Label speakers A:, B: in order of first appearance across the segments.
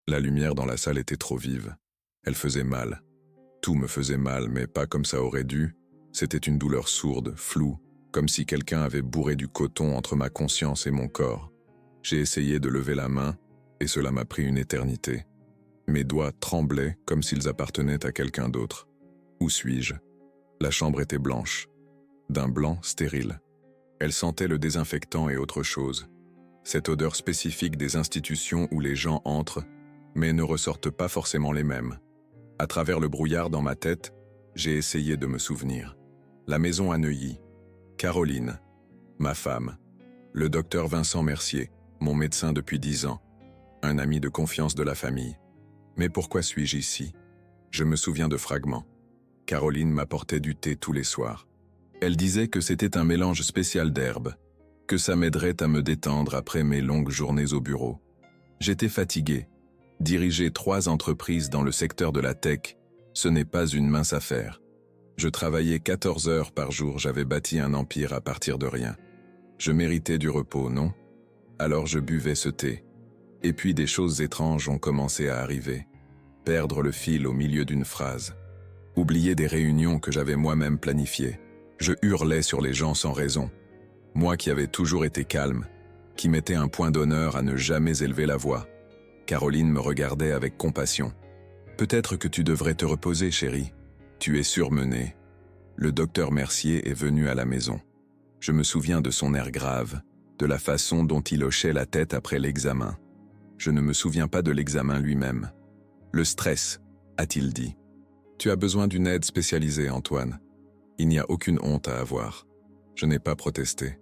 A: La lumière dans la salle était trop vive. Elle faisait mal. Tout me faisait mal, mais pas comme ça aurait dû. C'était une douleur sourde, floue, comme si quelqu'un avait bourré du coton entre ma conscience et mon corps. J'ai essayé de lever la main, et cela m'a pris une éternité. Mes doigts tremblaient comme s'ils appartenaient à quelqu'un d'autre. Où suis-je? La chambre était blanche, d'un blanc stérile. Elle sentait le désinfectant et autre chose. Cette odeur spécifique des institutions où les gens entrent, mais ne ressortent pas forcément les mêmes. À travers le brouillard dans ma tête, j'ai essayé de me souvenir. La maison à Neuilly, Caroline, ma femme, le docteur Vincent Mercier, mon médecin depuis 10 ans, un ami de confiance de la famille. Mais pourquoi suis-je ici? Je me souviens de fragments. Caroline m'apportait du thé tous les soirs. Elle disait que c'était un mélange spécial d'herbes, que ça m'aiderait à me détendre après mes longues journées au bureau. J'étais fatigué. Diriger 3 entreprises dans le secteur de la tech, ce n'est pas une mince affaire. Je travaillais 14 heures par jour, j'avais bâti un empire à partir de rien. Je méritais du repos, non? Alors je buvais ce thé. Et puis des choses étranges ont commencé à arriver. Perdre le fil au milieu d'une phrase. Oublier des réunions que j'avais moi-même planifiées. Je hurlais sur les gens sans raison. Moi qui avais toujours été calme, qui mettais un point d'honneur à ne jamais élever la voix. Caroline me regardait avec compassion. « Peut-être que tu devrais te reposer, chérie. Tu es surmenée. » Le docteur Mercier est venu à la maison. Je me souviens de son air grave, de la façon dont il hochait la tête après l'examen. Je ne me souviens pas de l'examen lui-même. « Le stress, a-t-il dit. Tu as besoin d'une aide spécialisée, Antoine. Il n'y a aucune honte à avoir. » Je n'ai pas protesté.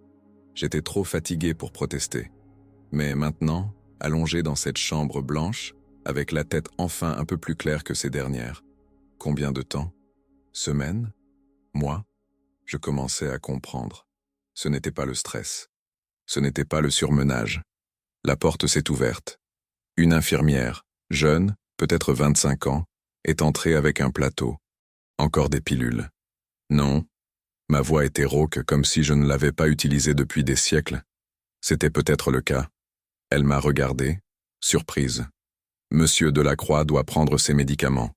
A: J'étais trop fatigué pour protester. Mais maintenant, allongé dans cette chambre blanche, avec la tête enfin un peu plus claire que ces dernières. Combien de temps? Semaines? Mois? Je commençais à comprendre. Ce n'était pas le stress. Ce n'était pas le surmenage. La porte s'est ouverte. Une infirmière, jeune, peut-être 25 ans, est entrée avec un plateau. Encore des pilules. Non. Ma voix était rauque comme si je ne l'avais pas utilisée depuis des siècles. C'était peut-être le cas. Elle m'a regardé, surprise. Monsieur Delacroix doit prendre ses médicaments.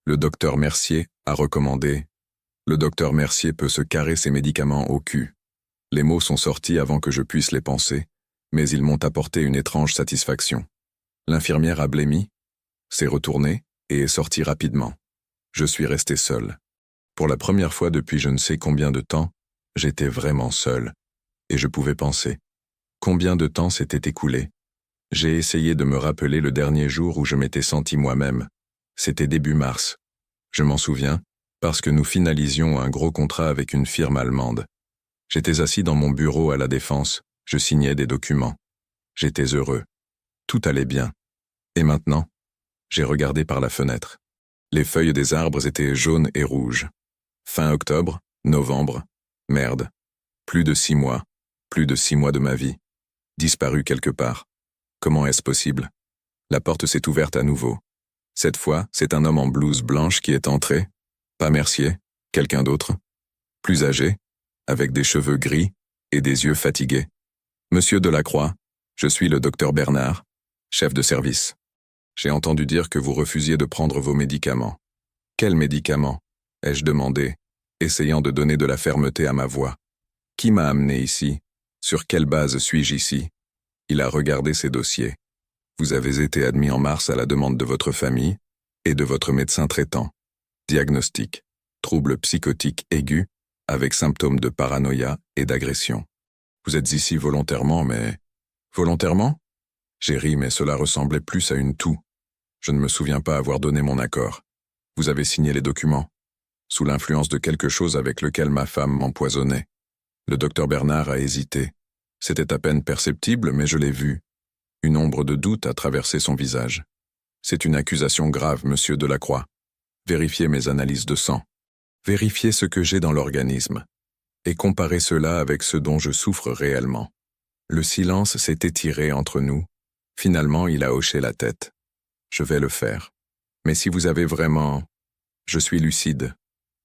A: Le docteur Mercier a recommandé. Le docteur Mercier peut se carrer ses médicaments au cul. Les mots sont sortis avant que je puisse les penser, mais ils m'ont apporté une étrange satisfaction. L'infirmière a blêmi, s'est retournée et est sortie rapidement. Je suis resté seul. Pour la première fois depuis je ne sais combien de temps, j'étais vraiment seul. Et je pouvais penser. Combien de temps s'était écoulé? J'ai essayé de me rappeler le dernier jour où je m'étais senti moi-même. C'était début mars. Je m'en souviens, parce que nous finalisions un gros contrat avec une firme allemande. J'étais assis dans mon bureau à La Défense, je signais des documents. J'étais heureux. Tout allait bien. Et maintenant? J'ai regardé par la fenêtre. Les feuilles des arbres étaient jaunes et rouges. Fin octobre, novembre, merde. Plus de 6 mois, plus de 6 mois de ma vie. Disparu quelque part. Comment est-ce possible? La porte s'est ouverte à nouveau. Cette fois, c'est un homme en blouse blanche qui est entré. Pas Mercier, quelqu'un d'autre. Plus âgé, avec des cheveux gris et des yeux fatigués. Monsieur Delacroix, je suis le docteur Bernard, chef de service. J'ai entendu dire que vous refusiez de prendre vos médicaments. Quels médicaments? Ai-je demandé, essayant de donner de la fermeté à ma voix. Qui m'a amené ici? Sur quelle base suis-je ici? Il a regardé ses dossiers. Vous avez été admis en mars à la demande de votre famille et de votre médecin traitant. Diagnostic: trouble psychotique aigu avec symptômes de paranoïa et d'agression. Vous êtes ici volontairement, mais... Volontairement? J'ai ri, mais cela ressemblait plus à une toux. Je ne me souviens pas avoir donné mon accord. Vous avez signé les documents, sous l'influence de quelque chose avec lequel ma femme m'empoisonnait. Le docteur Bernard a hésité. C'était à peine perceptible, mais je l'ai vu. Une ombre de doute a traversé son visage. C'est une accusation grave, monsieur Delacroix. Vérifiez mes analyses de sang. Vérifiez ce que j'ai dans l'organisme. Et comparez cela avec ce dont je souffre réellement. Le silence s'est étiré entre nous. Finalement, il a hoché la tête. Je vais le faire. Mais si vous avez vraiment... Je suis lucide.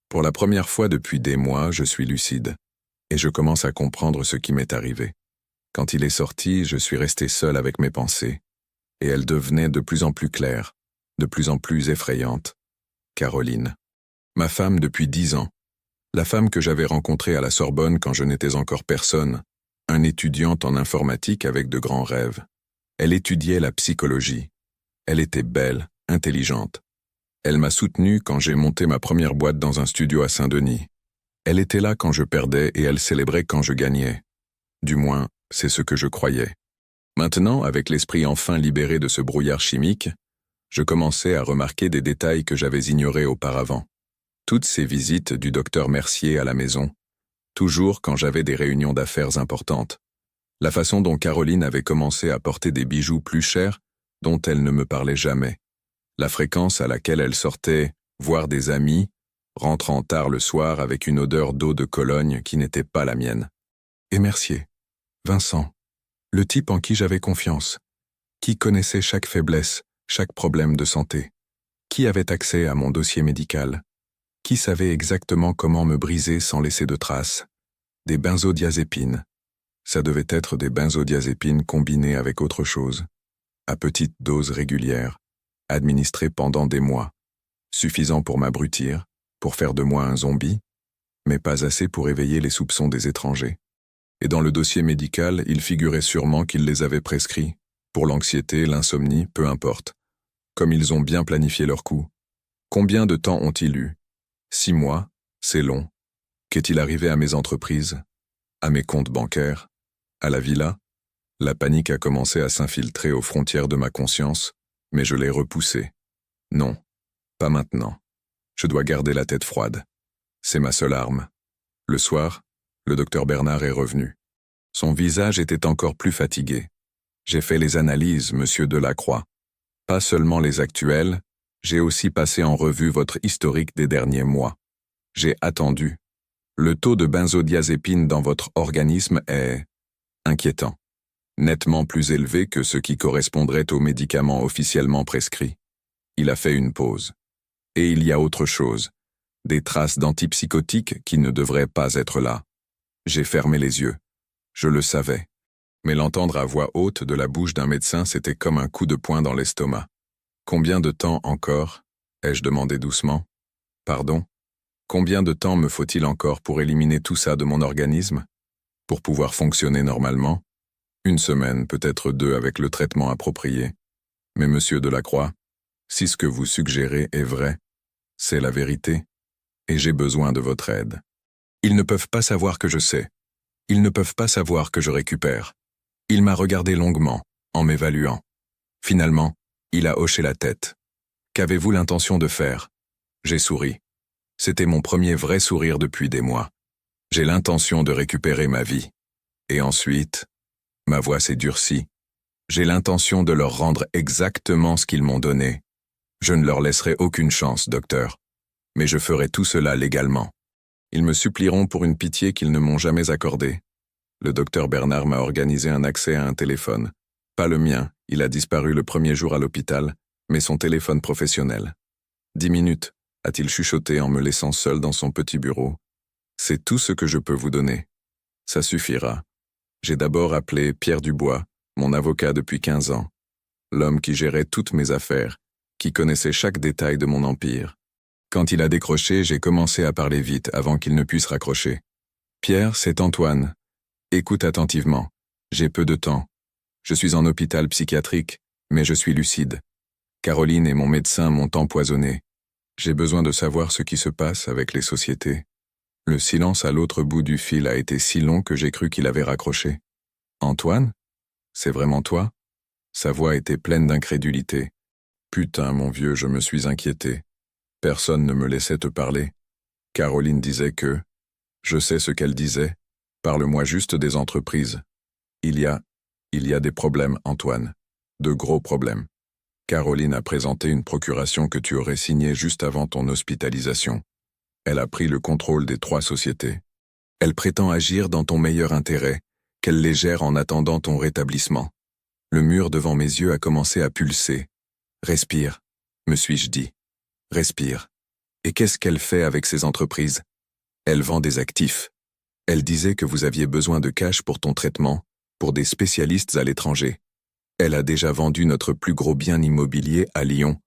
A: Pour la première fois depuis des mois, je suis lucide. Et je commence à comprendre ce qui m'est arrivé. Quand il est sorti, je suis resté seul avec mes pensées. et elle devenait de plus en plus claire, de plus en plus effrayante. Caroline. Ma femme depuis 10 ans. La femme que j'avais rencontrée à la Sorbonne quand je n'étais encore personne, un étudiante en informatique avec de grands rêves. Elle étudiait la psychologie. Elle était belle, intelligente. Elle m'a soutenu quand j'ai monté ma première boîte dans un studio à Saint-Denis. Elle était là quand je perdais et elle célébrait quand je gagnais. Du moins, c'est ce que je croyais. Maintenant, avec l'esprit enfin libéré de ce brouillard chimique, je commençais à remarquer des détails que j'avais ignorés auparavant. Toutes ces visites du docteur Mercier à la maison, toujours quand j'avais des réunions d'affaires importantes. La façon dont Caroline avait commencé à porter des bijoux plus chers dont elle ne me parlait jamais. La fréquence à laquelle elle sortait voir des amis, rentrant tard le soir avec une odeur d'eau de Cologne qui n'était pas la mienne. Et Mercier, Vincent, le type en qui j'avais confiance, qui connaissait chaque faiblesse, chaque problème de santé, qui avait accès à mon dossier médical, qui savait exactement comment me briser sans laisser de traces. Des benzodiazépines. Ça devait être des benzodiazépines combinées avec autre chose, à petites doses régulières, administrées pendant des mois, suffisant pour m'abrutir, pour faire de moi un zombie, mais pas assez pour éveiller les soupçons des étrangers. Et dans le dossier médical, il figurait sûrement qu'ils les avaient prescrits, pour l'anxiété, l'insomnie, peu importe. Comme ils ont bien planifié leur coup. Combien de temps ont-ils eu? 6 mois, c'est long. Qu'est-il arrivé à mes entreprises? À mes comptes bancaires? À la villa? La panique a commencé à s'infiltrer aux frontières de ma conscience, mais je l'ai repoussée. Non, pas maintenant. Je dois garder la tête froide. C'est ma seule arme. Le soir, le docteur Bernard est revenu. Son visage était encore plus fatigué. J'ai fait les analyses, monsieur Delacroix. Pas seulement les actuelles, j'ai aussi passé en revue votre historique des derniers mois. J'ai attendu. Le taux de benzodiazépine dans votre organisme est inquiétant. Nettement plus élevé que ce qui correspondrait aux médicaments officiellement prescrits. Il a fait une pause. Et il y a autre chose. Des traces d'antipsychotiques qui ne devraient pas être là. J'ai fermé les yeux. Je le savais. Mais l'entendre à voix haute de la bouche d'un médecin, c'était comme un coup de poing dans l'estomac. Combien de temps encore? Ai-je demandé doucement. Pardon? Combien de temps me faut-il encore pour éliminer tout ça de mon organisme? Pour pouvoir fonctionner normalement? 1 semaine, peut-être 2 avec le traitement approprié. Mais monsieur Delacroix, si ce que vous suggérez est vrai, c'est la vérité, et j'ai besoin de votre aide. Ils ne peuvent pas savoir que je sais. Ils ne peuvent pas savoir que je récupère. Il m'a regardé longuement, en m'évaluant. Finalement, il a hoché la tête. Qu'avez-vous l'intention de faire? J'ai souri. C'était mon premier vrai sourire depuis des mois. J'ai l'intention de récupérer ma vie. Et ensuite, ma voix s'est durcie. J'ai l'intention de leur rendre exactement ce qu'ils m'ont donné. Je ne leur laisserai aucune chance, docteur. Mais je ferai tout cela légalement. Ils me supplieront pour une pitié qu'ils ne m'ont jamais accordée. Le docteur Bernard m'a organisé un accès à un téléphone. Pas le mien, il a disparu le premier jour à l'hôpital, mais son téléphone professionnel. 10 minutes, a-t-il chuchoté en me laissant seul dans son petit bureau. C'est tout ce que je peux vous donner. Ça suffira. J'ai d'abord appelé Pierre Dubois, mon avocat depuis 15 ans. L'homme qui gérait toutes mes affaires, qui connaissait chaque détail de mon empire. Quand il a décroché, j'ai commencé à parler vite avant qu'il ne puisse raccrocher. Pierre, c'est Antoine. Écoute attentivement. J'ai peu de temps. Je suis en hôpital psychiatrique, mais je suis lucide. Caroline et mon médecin m'ont empoisonné. J'ai besoin de savoir ce qui se passe avec les sociétés. Le silence à l'autre bout du fil a été si long que j'ai cru qu'il avait raccroché. Antoine? C'est vraiment toi? Sa voix était pleine d'incrédulité. Putain, mon vieux, je me suis inquiété. Personne ne me laissait te parler. Caroline disait que... Je sais ce qu'elle disait. Parle-moi juste des entreprises. Il y a des problèmes, Antoine. De gros problèmes. Caroline a présenté une procuration que tu aurais signée juste avant ton hospitalisation. Elle a pris le contrôle des 3 sociétés. Elle prétend agir dans ton meilleur intérêt, qu'elle les gère en attendant ton rétablissement. Le mur devant mes yeux a commencé à pulser. Respire, me suis-je dit. Respire. Et qu'est-ce qu'elle fait avec ces entreprises? Elle vend des actifs. Elle disait que vous aviez besoin de cash pour ton traitement, pour des spécialistes à l'étranger. Elle a déjà vendu notre plus gros bien immobilier à Lyon,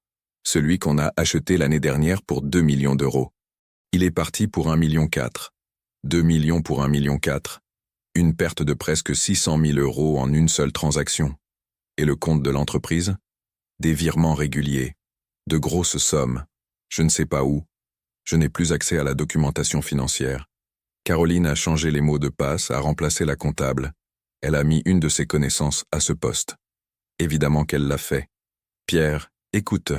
A: celui qu'on a acheté l'année dernière pour 2 millions d'euros. Il est parti pour 1,4 million. 2 millions pour 1,4 million. Une perte de presque 600 000 euros en une seule transaction. Et le compte de l'entreprise? Des virements réguliers. De grosses sommes. Je ne sais pas où. Je n'ai plus accès à la documentation financière. Caroline a changé les mots de passe, a remplacé la comptable. Elle a mis une de ses connaissances à ce poste. Évidemment qu'elle l'a fait. Pierre, écoute.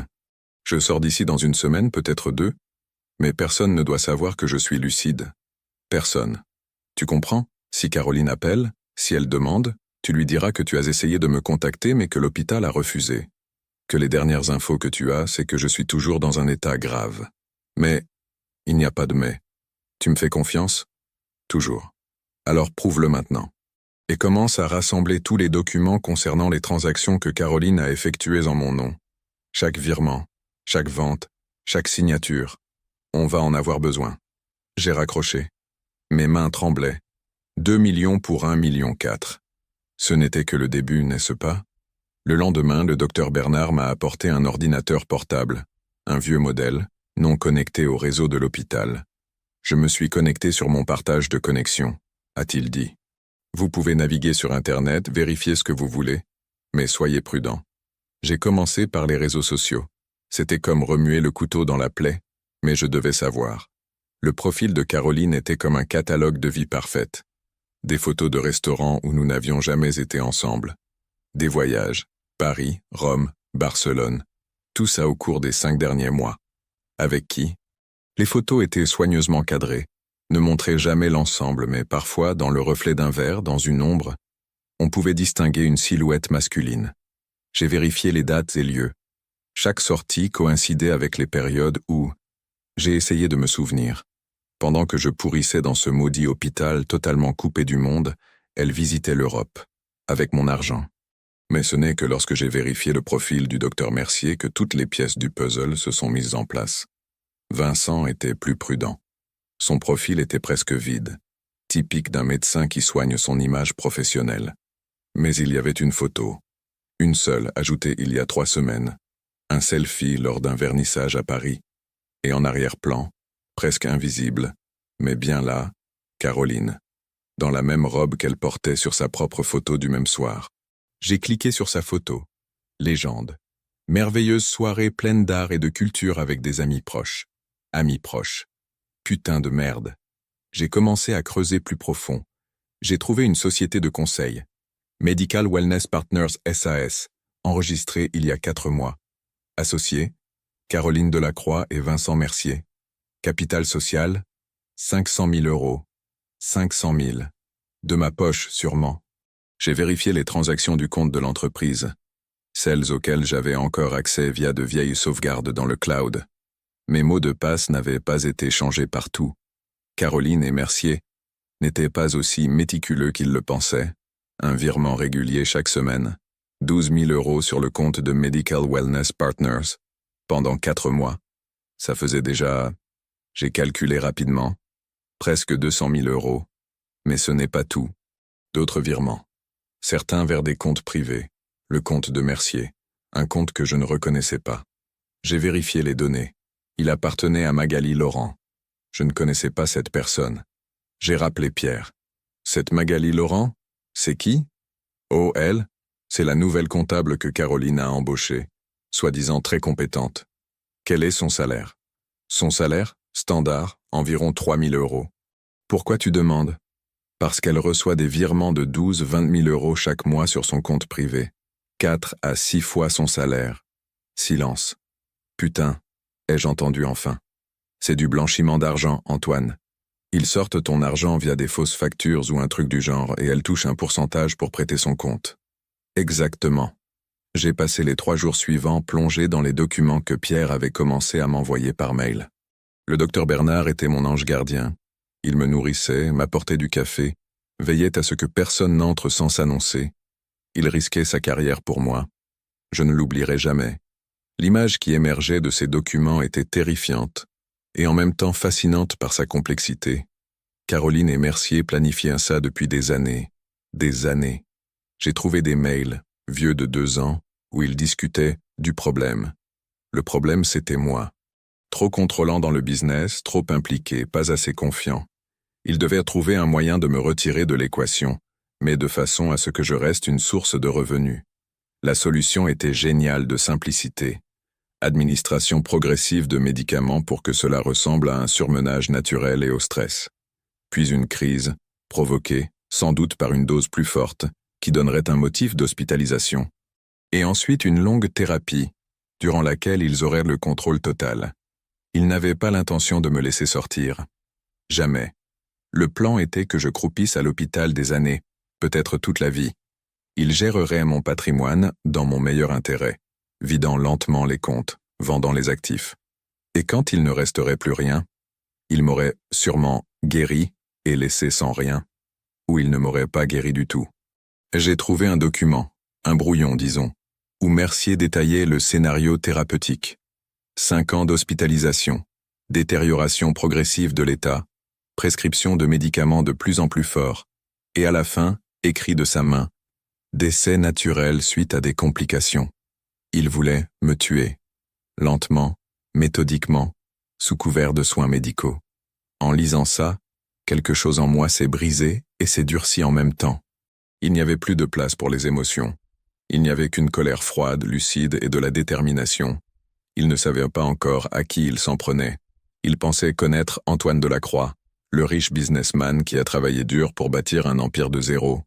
A: Je sors d'ici dans une semaine, peut-être 2, mais personne ne doit savoir que je suis lucide. Personne. Tu comprends? Si Caroline appelle, si elle demande, tu lui diras que tu as essayé de me contacter mais que l'hôpital a refusé. Que les dernières infos que tu as, c'est que je suis toujours dans un état grave. Mais, il n'y a pas de mais. Tu me fais confiance? Toujours. Alors prouve-le maintenant. Et commence à rassembler tous les documents concernant les transactions que Caroline a effectuées en mon nom. Chaque virement, chaque vente, chaque signature. On va en avoir besoin. J'ai raccroché. Mes mains tremblaient. 2 millions pour 1,4 million. Ce n'était que le début, n'est-ce pas? Le lendemain, le docteur Bernard m'a apporté un ordinateur portable, un vieux modèle, non connecté au réseau de l'hôpital. Je me suis connecté sur mon partage de connexion, a-t-il dit. Vous pouvez naviguer sur Internet, vérifier ce que vous voulez, mais soyez prudent. J'ai commencé par les réseaux sociaux. C'était comme remuer le couteau dans la plaie, mais je devais savoir. Le profil de Caroline était comme un catalogue de vie parfaite. Des photos de restaurants où nous n'avions jamais été ensemble. Des voyages, Paris, Rome, Barcelone. Tout ça au cours des 5 derniers mois. Avec qui? Les photos étaient soigneusement cadrées, ne montraient jamais l'ensemble, mais parfois, dans le reflet d'un verre, dans une ombre, on pouvait distinguer une silhouette masculine. J'ai vérifié les dates et lieux. Chaque sortie coïncidait avec les périodes où j'ai essayé de me souvenir. Pendant que je pourrissais dans ce maudit hôpital totalement coupé du monde, elle visitait l'Europe, avec mon argent. Mais ce n'est que lorsque j'ai vérifié le profil du docteur Mercier que toutes les pièces du puzzle se sont mises en place. Vincent était plus prudent. Son profil était presque vide, typique d'un médecin qui soigne son image professionnelle. Mais il y avait une photo, une seule ajoutée il y a 3 semaines, un selfie lors d'un vernissage à Paris, et en arrière-plan, presque invisible, mais bien là, Caroline, dans la même robe qu'elle portait sur sa propre photo du même soir. J'ai cliqué sur sa photo. Légende. Merveilleuse soirée pleine d'art et de culture avec des amis proches. Amis proches. Putain de merde. J'ai commencé à creuser plus profond. J'ai trouvé une société de conseil. Medical Wellness Partners SAS, enregistrée il y a 4 mois. Associés, Caroline Delacroix et Vincent Mercier. Capital social, 500 000 euros. 500 000. De ma poche, sûrement. J'ai vérifié les transactions du compte de l'entreprise, celles auxquelles j'avais encore accès via de vieilles sauvegardes dans le cloud. Mes mots de passe n'avaient pas été changés partout. Caroline et Mercier n'étaient pas aussi méticuleux qu'ils le pensaient. Un virement régulier chaque semaine, 12 000 euros sur le compte de Medical Wellness Partners, pendant 4 mois. Ça faisait déjà, j'ai calculé rapidement, presque 200 000 euros. Mais ce n'est pas tout. D'autres virements. Certains vers des comptes privés, le compte de Mercier, un compte que je ne reconnaissais pas. J'ai vérifié les données. Il appartenait à Magali Laurent. Je ne connaissais pas cette personne. J'ai rappelé Pierre. Cette Magali Laurent, c'est qui? Oh, elle, c'est la nouvelle comptable que Caroline a embauchée, soi-disant très compétente. Quel est son salaire? Son salaire, standard, environ 3 000 euros. Pourquoi tu demandes? Parce qu'elle reçoit des virements de 12-20 000 euros chaque mois sur son compte privé. 4 à 6 fois son salaire. Silence. Putain, ai-je entendu enfin. C'est du blanchiment d'argent, Antoine. Ils sortent ton argent via des fausses factures ou un truc du genre et elle touche un pourcentage pour prêter son compte. Exactement. J'ai passé les 3 jours suivants plongé dans les documents que Pierre avait commencé à m'envoyer par mail. Le docteur Bernard était mon ange gardien. Il me nourrissait, m'apportait du café, veillait à ce que personne n'entre sans s'annoncer. Il risquait sa carrière pour moi. Je ne l'oublierai jamais. L'image qui émergeait de ces documents était terrifiante, et en même temps fascinante par sa complexité. Caroline et Mercier planifiaient ça depuis des années. Des années. J'ai trouvé des mails, vieux de 2 ans, où il discutait du problème. Le problème, c'était moi. Trop contrôlant dans le business, trop impliqué, pas assez confiant. Il devait trouver un moyen de me retirer de l'équation, mais de façon à ce que je reste une source de revenus. La solution était géniale de simplicité. Administration progressive de médicaments pour que cela ressemble à un surmenage naturel et au stress. Puis une crise, provoquée, sans doute par une dose plus forte, qui donnerait un motif d'hospitalisation. Et ensuite une longue thérapie, durant laquelle ils auraient le contrôle total. Ils n'avaient pas l'intention de me laisser sortir. Jamais. Le plan était que je croupisse à l'hôpital des années, peut-être toute la vie. Ils géreraient mon patrimoine dans mon meilleur intérêt, vidant lentement les comptes, vendant les actifs. Et quand il ne resterait plus rien, ils m'auraient sûrement guéri et laissé sans rien, ou ils ne m'auraient pas guéri du tout. J'ai trouvé un document, un brouillon disons, où Mercier détaillait le scénario thérapeutique. 5 ans d'hospitalisation, détérioration progressive de l'état, prescription de médicaments de plus en plus forts, et à la fin, écrit de sa main, décès naturel suite à des complications. Il voulait me tuer, lentement, méthodiquement, sous couvert de soins médicaux. En lisant ça, quelque chose en moi s'est brisé et s'est durci en même temps. Il n'y avait plus de place pour les émotions. Il n'y avait qu'une colère froide, lucide et de la détermination. Il ne savait pas encore à qui il s'en prenait. Il pensait connaître Antoine Delacroix, le riche businessman qui a travaillé dur pour bâtir un empire de zéro.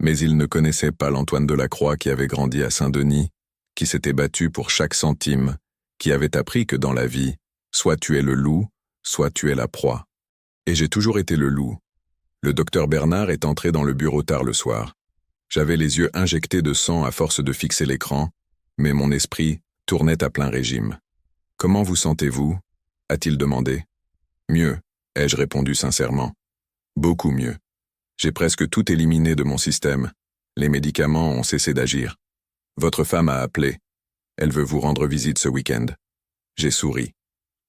A: Mais il ne connaissait pas l'Antoine Delacroix qui avait grandi à Saint-Denis, qui s'était battu pour chaque centime, qui avait appris que dans la vie, soit tu es le loup, soit tu es la proie. Et j'ai toujours été le loup. Le docteur Bernard est entré dans le bureau tard le soir. J'avais les yeux injectés de sang à force de fixer l'écran, mais mon esprit tournait à plein régime. « Comment vous sentez-vous » a-t-il demandé. « Mieux » ai-je répondu sincèrement. « Beaucoup mieux. J'ai presque tout éliminé de mon système. Les médicaments ont cessé d'agir. Votre femme a appelé. Elle veut vous rendre visite ce week-end. » J'ai souri.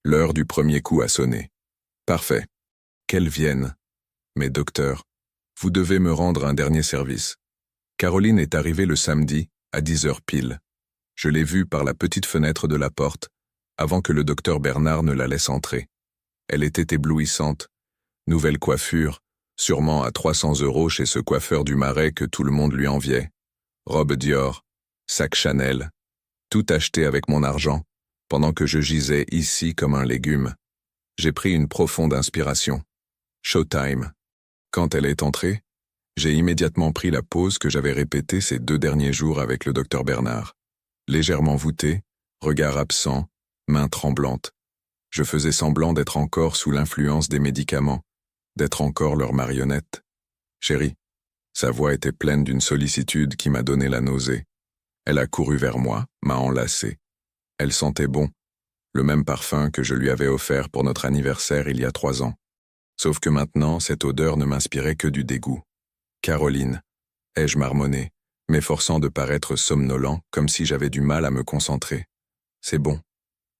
A: L'heure du premier coup a sonné. « Parfait. Qu'elle vienne. Mais docteur, vous devez me rendre un dernier service. Caroline est arrivée le samedi, à 10h pile. Je l'ai vue par la petite fenêtre de la porte, avant que le docteur Bernard ne la laisse entrer. Elle était éblouissante. Nouvelle coiffure, sûrement à 300 € chez ce coiffeur du Marais que tout le monde lui enviait. Robe Dior, sac Chanel, tout acheté avec mon argent, pendant que je gisais ici comme un légume. J'ai pris une profonde inspiration. Showtime. Quand elle est entrée, j'ai immédiatement pris la pose que j'avais répétée ces 2 derniers jours avec le docteur Bernard. Légèrement voûté, regard absent, main tremblante. Je faisais semblant d'être encore sous l'influence des médicaments, d'être encore leur marionnette. Chérie, sa voix était pleine d'une sollicitude qui m'a donné la nausée. Elle a couru vers moi, m'a enlacé. Elle sentait bon, le même parfum que je lui avais offert pour notre anniversaire il y a 3 ans. Sauf que maintenant, cette odeur ne m'inspirait que du dégoût. Caroline, ai-je marmonné, m'efforçant de paraître somnolent, comme si j'avais du mal à me concentrer. C'est bon.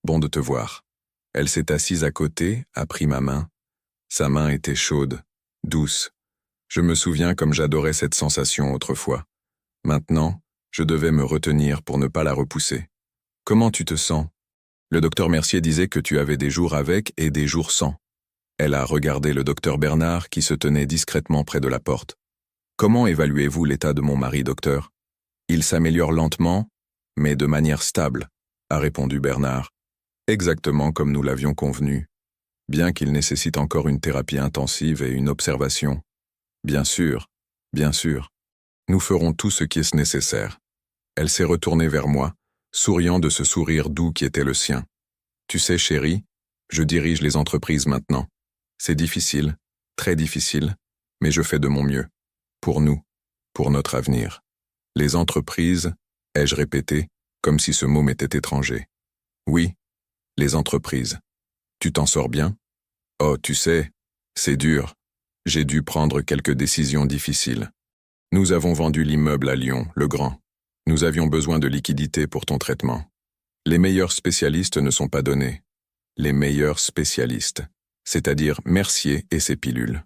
A: Bon de te voir. Elle s'est assise à côté, a pris ma main. Sa main était chaude, douce. Je me souviens comme j'adorais cette sensation autrefois. Maintenant, je devais me retenir pour ne pas la repousser. Comment tu te sens? Le docteur Mercier disait que tu avais des jours avec et des jours sans. Elle a regardé le docteur Bernard qui se tenait discrètement près de la porte. Comment évaluez-vous l'état de mon mari, docteur? Il s'améliore lentement, mais de manière stable, a répondu Bernard. Exactement comme nous l'avions convenu. Bien qu'il nécessite encore une thérapie intensive et une observation. Bien sûr, bien sûr. Nous ferons tout ce qui est nécessaire. Elle s'est retournée vers moi, souriant de ce sourire doux qui était le sien. Tu sais, chérie, je dirige les entreprises maintenant. C'est difficile, très difficile, mais je fais de mon mieux. Pour nous, pour notre avenir. Les entreprises, ai-je répété, comme si ce mot m'était étranger. Oui, les entreprises. Tu t'en sors bien? Oh, tu sais, c'est dur. J'ai dû prendre quelques décisions difficiles. Nous avons vendu l'immeuble à Lyon, le Grand. Nous avions besoin de liquidités pour ton traitement. Les meilleurs spécialistes ne sont pas donnés. Les meilleurs spécialistes, c'est-à-dire Mercier et ses pilules.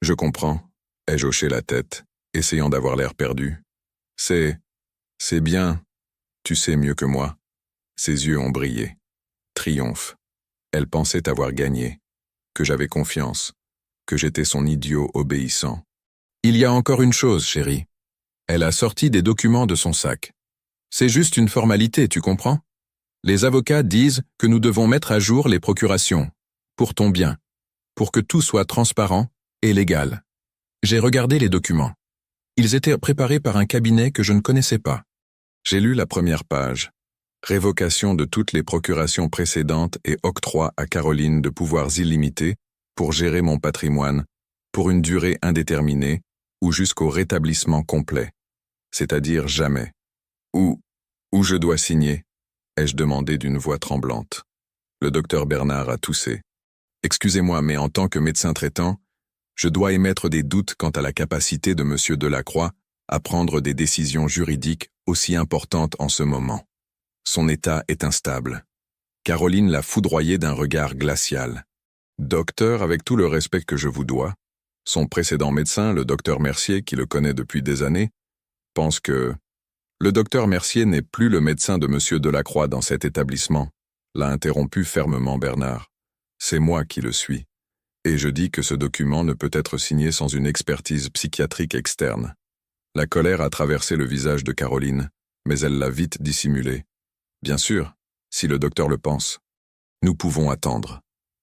A: Je comprends, ai-je hoché la tête, essayant d'avoir l'air perdu. C'est C'est bien, tu sais mieux que moi. Ses yeux ont brillé. Triomphe. Elle pensait avoir gagné, que j'avais confiance, que j'étais son idiot obéissant. Il y a encore une chose, chérie. Elle a sorti des documents de son sac. C'est juste une formalité, tu comprends? Les avocats disent que nous devons mettre à jour les procurations, pour ton bien, pour que tout soit transparent et légal. J'ai regardé les documents. Ils étaient préparés par un cabinet que je ne connaissais pas. J'ai lu la première page. Révocation de toutes les procurations précédentes et octroi à Caroline de pouvoirs illimités pour gérer mon patrimoine pour une durée indéterminée ou jusqu'au rétablissement complet, c'est-à-dire jamais. Où je dois signer? Ai-je demandé d'une voix tremblante. Le docteur Bernard a toussé. Excusez-moi, mais en tant que médecin traitant, je dois émettre des doutes quant à la capacité de M. Delacroix à prendre des décisions juridiques aussi importantes en ce moment. Son état est instable. Caroline l'a foudroyé d'un regard glacial. Docteur, avec tout le respect que je vous dois, son précédent médecin, le docteur Mercier, qui le connaît depuis des années, pense que... Le docteur Mercier n'est plus le médecin de M. Delacroix dans cet établissement, l'a interrompu fermement Bernard. C'est moi qui le suis. Et je dis que ce document ne peut être signé sans une expertise psychiatrique externe. La colère a traversé le visage de Caroline, mais elle l'a vite dissimulé. Bien sûr, si le docteur le pense. Nous pouvons attendre.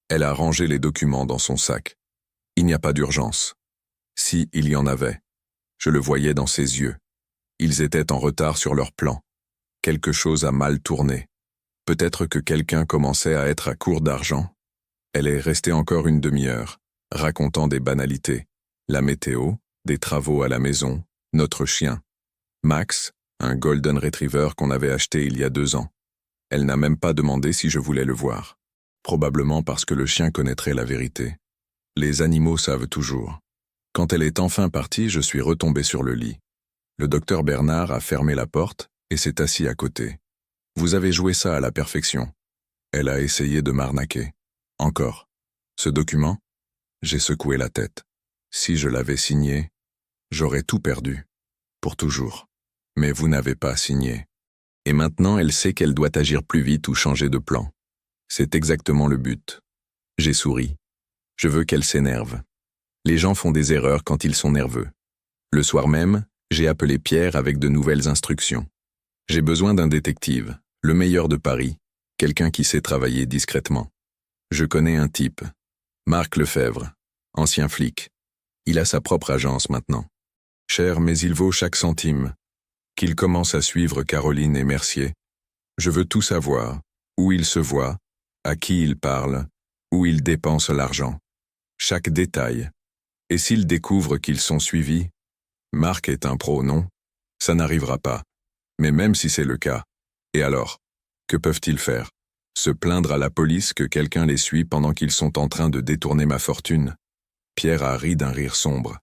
A: Elle a rangé les documents dans son sac. Il n'y a pas d'urgence. Si il y en avait, je le voyais dans ses yeux. Ils étaient en retard sur leur plan. Quelque chose a mal tourné. Peut-être que quelqu'un commençait à être à court d'argent. Elle est restée encore une demi-heure, racontant des banalités. La météo, des travaux à la maison, notre chien. Max, un golden retriever qu'on avait acheté il y a 2 ans. Elle n'a même pas demandé si je voulais le voir. Probablement parce que le chien connaîtrait la vérité. Les animaux savent toujours. Quand elle est enfin partie, je suis retombé sur le lit. Le docteur Bernard a fermé la porte et s'est assis à côté. Vous avez joué ça à la perfection. Elle a essayé de m'arnaquer. Encore. Ce document? J'ai secoué la tête. Si je l'avais signé, j'aurais tout perdu. Pour toujours. Mais vous n'avez pas signé. Et maintenant, elle sait qu'elle doit agir plus vite ou changer de plan. C'est exactement le but. J'ai souri. Je veux qu'elle s'énerve. Les gens font des erreurs quand ils sont nerveux. Le soir même, j'ai appelé Pierre avec de nouvelles instructions. J'ai besoin d'un détective, le meilleur de Paris, quelqu'un qui sait travailler discrètement. Je connais un type, Marc Lefebvre, ancien flic. Il a sa propre agence maintenant. Cher, mais il vaut chaque centime. Qu'il commence à suivre Caroline et Mercier. Je veux tout savoir, où il se voit, à qui il parle, où il dépense l'argent. Chaque détail. Et s'il découvre qu'ils sont suivis, Marc est un pro, non? Ça n'arrivera pas. Mais même si c'est le cas, et alors? Que peuvent-ils faire? Se plaindre à la police que quelqu'un les suit pendant qu'ils sont en train de détourner ma fortune? Pierre a ri d'un rire sombre.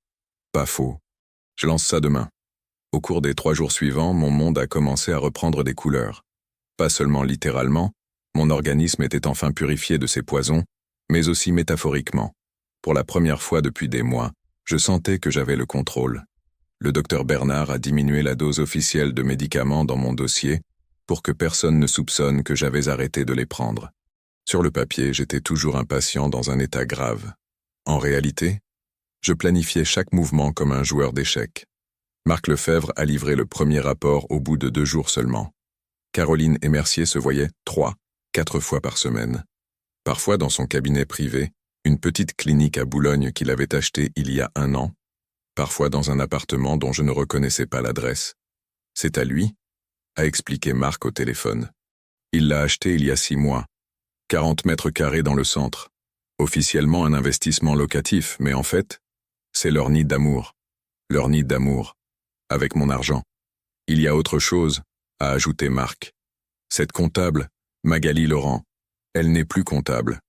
A: Pas faux. Je lance ça demain. Au cours des 3 jours suivants, mon monde a commencé à reprendre des couleurs. Pas seulement littéralement, mon organisme était enfin purifié de ses poisons, mais aussi métaphoriquement. Pour la première fois depuis des mois, je sentais que j'avais le contrôle. Le docteur Bernard a diminué la dose officielle de médicaments dans mon dossier pour que personne ne soupçonne que j'avais arrêté de les prendre. Sur le papier, j'étais toujours un patient dans un état grave. En réalité, je planifiais chaque mouvement comme un joueur d'échecs. Marc Lefebvre a livré le premier rapport au bout de 2 jours seulement. Caroline et Mercier se voyaient 3, 4 fois par semaine. Parfois dans son cabinet privé, une petite clinique à Boulogne qu'il avait achetée il y a 1 an, parfois dans un appartement dont je ne reconnaissais pas l'adresse. C'est à lui, a expliqué Marc au téléphone. Il l'a acheté il y a 6 mois. 40 mètres carrés dans le centre. Officiellement un investissement locatif, mais en fait, c'est leur nid d'amour. Leur nid d'amour. Avec mon argent. Il y a autre chose, a ajouté Marc. Cette comptable, Magali Laurent, elle n'est plus comptable.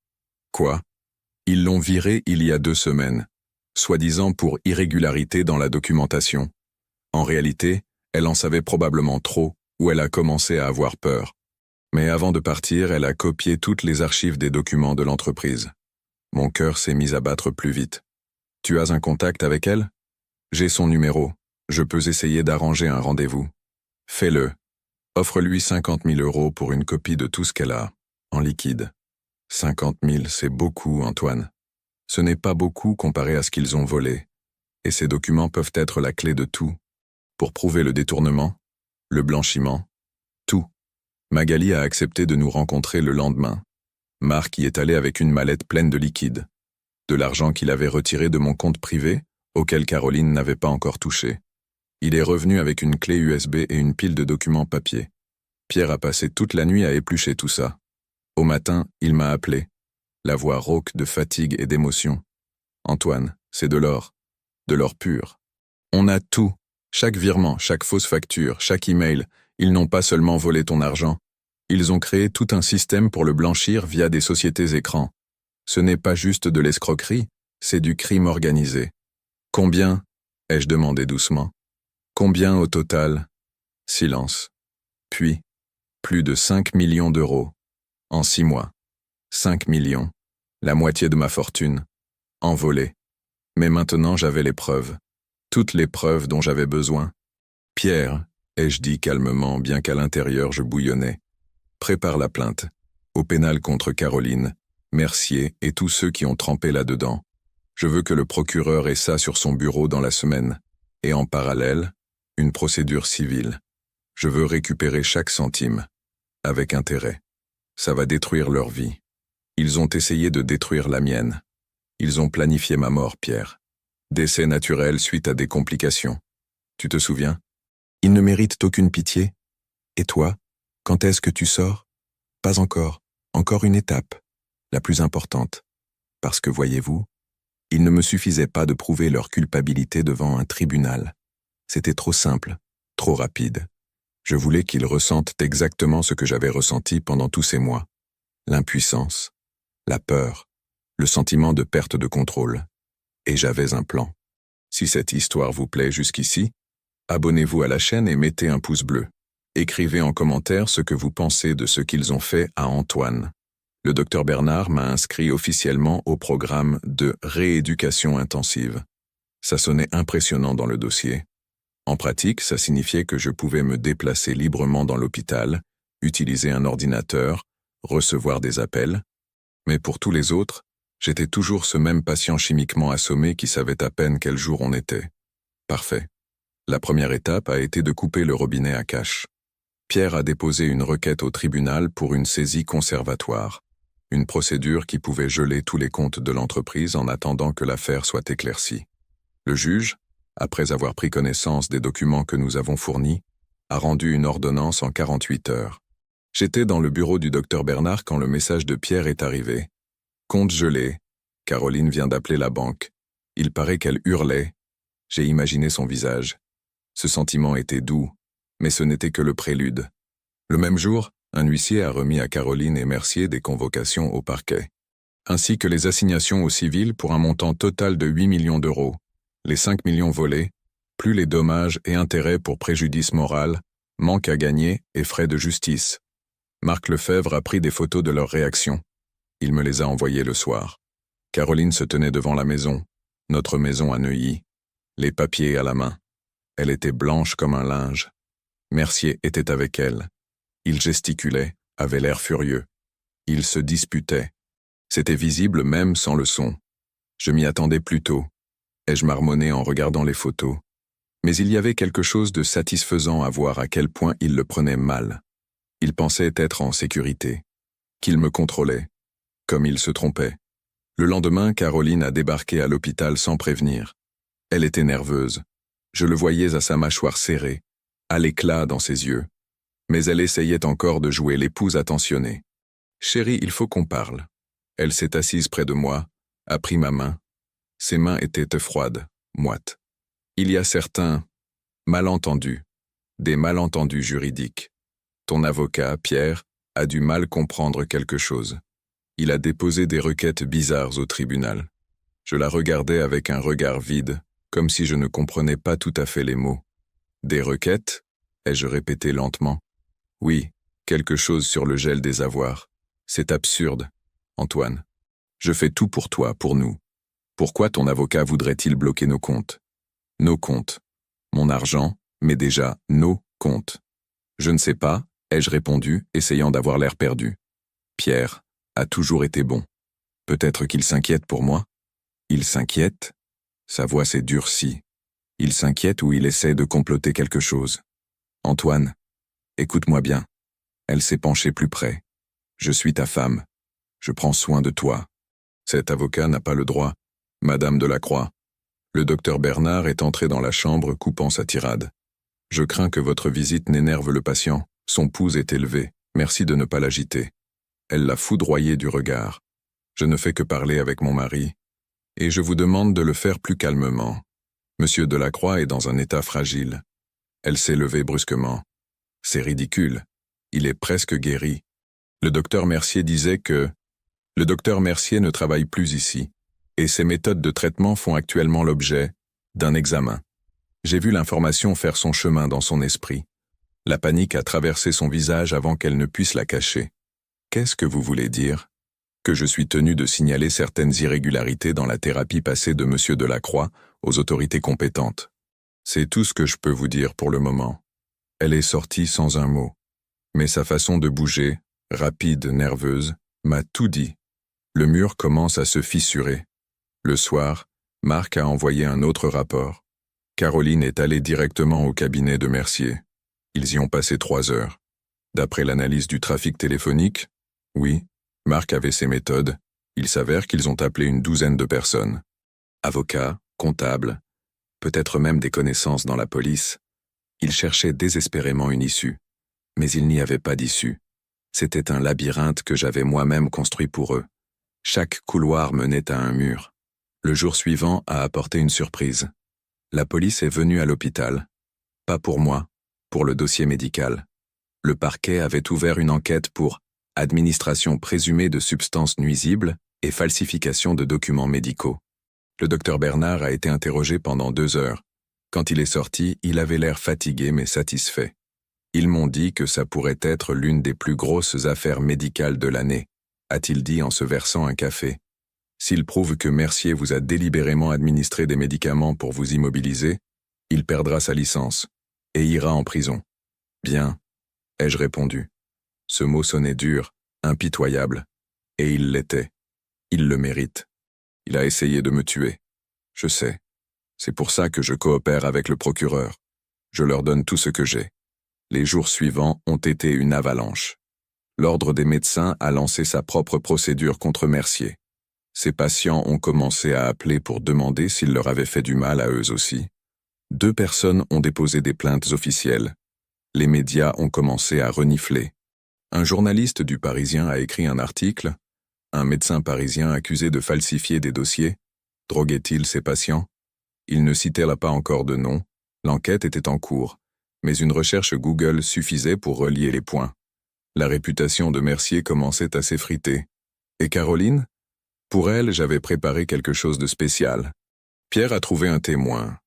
A: Quoi? Ils l'ont virée il y a 2 semaines, soi-disant pour irrégularité dans la documentation. En réalité, elle en savait probablement trop, ou elle a commencé à avoir peur. Mais avant de partir, elle a copié toutes les archives des documents de l'entreprise. Mon cœur s'est mis à battre plus vite. Tu as un contact avec elle? J'ai son numéro. Je peux essayer d'arranger un rendez-vous. Fais-le. Offre-lui 50 000 € pour une copie de tout ce qu'elle a, en liquide. 50 000, c'est beaucoup, Antoine. Ce n'est pas beaucoup comparé à ce qu'ils ont volé. Et ces documents peuvent être la clé de tout. Pour prouver le détournement, le blanchiment, tout. Magali a accepté de nous rencontrer le lendemain. Marc y est allé avec une mallette pleine de liquide. De l'argent qu'il avait retiré de mon compte privé, auquel Caroline n'avait pas encore touché. Il est revenu avec une clé USB et une pile de documents papier. Pierre a passé toute la nuit à éplucher tout ça. Au matin, il m'a appelé. La voix rauque de fatigue et d'émotion. Antoine, c'est de l'or pur. On a tout. Chaque virement, chaque fausse facture, chaque email, ils n'ont pas seulement volé ton argent. Ils ont créé tout un système pour le blanchir via des sociétés écrans. Ce n'est pas juste de l'escroquerie, c'est du crime organisé. Combien? Ai-je demandé doucement. Combien au total? Silence. Puis, plus de 5 millions d'euros. En 6 mois. 5 millions. La moitié de ma fortune. Envolée. Mais maintenant j'avais les preuves. Toutes les preuves dont j'avais besoin. Pierre, ai-je dit calmement, bien qu'à l'intérieur je bouillonnais. Prépare la plainte. Au pénal contre Caroline, Mercier et tous ceux qui ont trempé là-dedans. Je veux que le procureur ait ça sur son bureau dans la semaine. Et en parallèle, une procédure civile. Je veux récupérer chaque centime. Avec intérêt. Ça va détruire leur vie. Ils ont essayé de détruire la mienne. Ils ont planifié ma mort, Pierre. Décès naturel suite à des complications. Tu te souviens? Ils ne méritent aucune pitié. Et toi, quand est-ce que tu sors? Pas encore. Encore une étape. La plus importante. Parce que, voyez-vous, il ne me suffisait pas de prouver leur culpabilité devant un tribunal. C'était trop simple, trop rapide. Je voulais qu'ils ressentent exactement ce que j'avais ressenti pendant tous ces mois. L'impuissance, la peur, le sentiment de perte de contrôle. Et j'avais un plan. Si cette histoire vous plaît jusqu'ici, abonnez-vous à la chaîne et mettez un pouce bleu. Écrivez en commentaire ce que vous pensez de ce qu'ils ont fait à Antoine. Le docteur Bernard m'a inscrit officiellement au programme de rééducation intensive. Ça sonnait impressionnant dans le dossier. En pratique, ça signifiait que je pouvais me déplacer librement dans l'hôpital, utiliser un ordinateur, recevoir des appels. Mais pour tous les autres, j'étais toujours ce même patient chimiquement assommé qui savait à peine quel jour on était. Parfait. La première étape a été de couper le robinet à cash. Pierre a déposé une requête au tribunal pour une saisie conservatoire. Une procédure qui pouvait geler tous les comptes de l'entreprise en attendant que l'affaire soit éclaircie. Le juge, après avoir pris connaissance des documents que nous avons fournis, a rendu une ordonnance en 48 heures. J'étais dans le bureau du docteur Bernard quand le message de Pierre est arrivé. Compte gelé. Caroline vient d'appeler la banque. Il paraît qu'elle hurlait. J'ai imaginé son visage. Ce sentiment était doux, mais ce n'était que le prélude. Le même jour, un huissier a remis à Caroline et Mercier des convocations au parquet, ainsi que les assignations au civil pour un montant total de 8 millions d'euros, les 5 millions volés, plus les dommages et intérêts pour préjudice moral, manque à gagner et frais de justice. Marc Lefebvre a pris des photos de leurs réactions. Il me les a envoyées le soir. Caroline se tenait devant la maison, notre maison à Neuilly, les papiers à la main. Elle était blanche comme un linge. Mercier était avec elle. Il gesticulait, avait l'air furieux. Ils se disputaient. C'était visible même sans le son. Je m'y attendais plus tôt. Ai-je marmonné en regardant les photos. Mais il y avait quelque chose de satisfaisant à voir à quel point il le prenait mal. Il pensait être en sécurité. Qu'il me contrôlait. Comme il se trompait. Le lendemain, Caroline a débarqué à l'hôpital sans prévenir. Elle était nerveuse. Je le voyais à sa mâchoire serrée, à l'éclat dans ses yeux. Mais elle essayait encore de jouer l'épouse attentionnée. « Chérie, il faut qu'on parle. » Elle s'est assise près de moi, a pris ma main. Ses mains étaient froides, moites. Il y a certains malentendus, des malentendus juridiques. Ton avocat, Pierre, a du mal comprendre quelque chose. Il a déposé des requêtes bizarres au tribunal. Je la regardais avec un regard vide, comme si je ne comprenais pas tout à fait les mots. Des requêtes? Ai-je répété lentement. Oui, quelque chose sur le gel des avoirs. C'est absurde, Antoine. Je fais tout pour toi, pour nous. Pourquoi ton avocat voudrait-il bloquer nos comptes? Nos comptes. Mon argent, mais déjà nos comptes. Je ne sais pas, ai-je répondu, essayant d'avoir l'air perdu. Pierre a toujours été bon. Peut-être qu'il s'inquiète pour moi? Il s'inquiète? Sa voix s'est durcie. Il s'inquiète ou il essaie de comploter quelque chose? Antoine, écoute-moi bien. Elle s'est penchée plus près. Je suis ta femme. Je prends soin de toi. Cet avocat n'a pas le droit. Madame Delacroix. Le docteur Bernard est entré dans la chambre coupant sa tirade. Je crains que votre visite n'énerve le patient. Son pouls est élevé. Merci de ne pas l'agiter. Elle l'a foudroyé du regard. Je ne fais que parler avec mon mari. Et je vous demande de le faire plus calmement. Monsieur Delacroix est dans un état fragile. Elle s'est levée brusquement. C'est ridicule. Il est presque guéri. Le docteur Mercier disait que... Le docteur Mercier ne travaille plus ici, et ses méthodes de traitement font actuellement l'objet d'un examen. J'ai vu l'information faire son chemin dans son esprit. La panique a traversé son visage avant qu'elle ne puisse la cacher. Qu'est-ce que vous voulez dire? Que je suis tenu de signaler certaines irrégularités dans la thérapie passée de Monsieur Delacroix aux autorités compétentes. C'est tout ce que je peux vous dire pour le moment. Elle est sortie sans un mot. Mais sa façon de bouger, rapide, nerveuse, m'a tout dit. Le mur commence à se fissurer. Le soir, Marc a envoyé un autre rapport. Caroline est allée directement au cabinet de Mercier. Ils y ont passé 3 heures. D'après l'analyse du trafic téléphonique, oui, Marc avait ses méthodes. Il s'avère qu'ils ont appelé une 12aine de personnes. Avocats, comptables, peut-être même des connaissances dans la police. Ils cherchaient désespérément une issue. Mais il n'y avait pas d'issue. C'était un labyrinthe que j'avais moi-même construit pour eux. Chaque couloir menait à un mur. Le jour suivant a apporté une surprise. La police est venue à l'hôpital. Pas pour moi, pour le dossier médical. Le parquet avait ouvert une enquête pour administration présumée de substances nuisibles et falsification de documents médicaux. Le docteur Bernard a été interrogé pendant 2 heures. Quand il est sorti, il avait l'air fatigué mais satisfait. Ils m'ont dit que ça pourrait être l'une des plus grosses affaires médicales de l'année, a-t-il dit en se versant un café. S'il prouve que Mercier vous a délibérément administré des médicaments pour vous immobiliser, il perdra sa licence et ira en prison. Bien, ai-je répondu. Ce mot sonnait dur, impitoyable, et il l'était. Il le mérite. Il a essayé de me tuer. Je sais. C'est pour ça que je coopère avec le procureur. Je leur donne tout ce que j'ai. Les jours suivants ont été une avalanche. L'ordre des médecins a lancé sa propre procédure contre Mercier. Ses patients ont commencé à appeler pour demander s'il leur avait fait du mal à eux aussi. 2 personnes ont déposé des plaintes officielles. Les médias ont commencé à renifler. Un journaliste du Parisien a écrit un article. Un médecin parisien accusé de falsifier des dossiers. Droguait-il ses patients? Il ne citait là pas encore de nom. L'enquête était en cours. Mais une recherche Google suffisait pour relier les points. La réputation de Mercier commençait à s'effriter. Et Caroline? Pour elle, j'avais préparé quelque chose de spécial. Pierre a trouvé un témoin,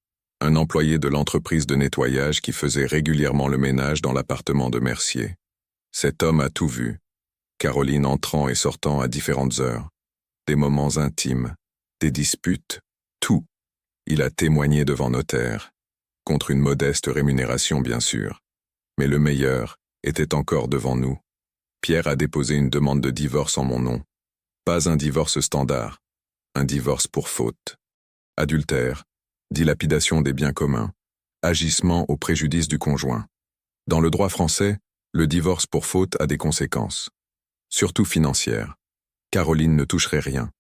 A: un employé de l'entreprise de nettoyage qui faisait régulièrement le ménage dans l'appartement de Mercier. Cet homme a tout vu. Caroline entrant et sortant à différentes heures. Des moments intimes, des disputes, tout. Il a témoigné devant notaire. Contre une modeste rémunération bien sûr. Mais le meilleur était encore devant nous. Pierre a déposé une demande de divorce en mon nom. Pas un divorce standard, un divorce pour faute. Adultère, dilapidation des biens communs, agissement au préjudice du conjoint. Dans le droit français, le divorce pour faute a des conséquences, surtout financières. Caroline ne toucherait rien,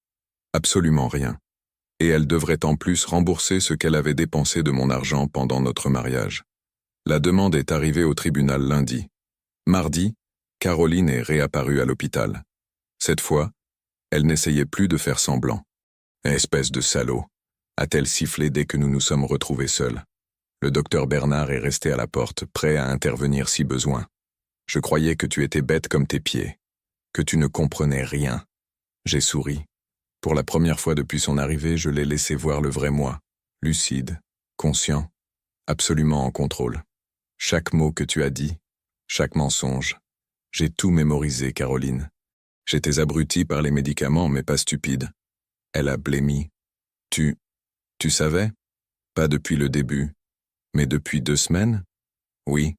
A: absolument rien. Et elle devrait en plus rembourser ce qu'elle avait dépensé de mon argent pendant notre mariage. La demande est arrivée au tribunal lundi. Mardi, Caroline est réapparue à l'hôpital. Cette fois, elle n'essayait plus de faire semblant. Espèce de salaud, a-t-elle sifflé dès que nous nous sommes retrouvés seuls. Le docteur Bernard est resté à la porte, prêt à intervenir si besoin. Je croyais que tu étais bête comme tes pieds, que tu ne comprenais rien. J'ai souri. Pour la première fois depuis son arrivée, je l'ai laissé voir le vrai moi, lucide, conscient, absolument en contrôle. Chaque mot que tu as dit, chaque mensonge. J'ai tout mémorisé, Caroline. J'étais abruti par les médicaments, mais pas stupide. Elle a blêmi. Tu savais? Pas depuis le début. Mais depuis 2 semaines? Oui.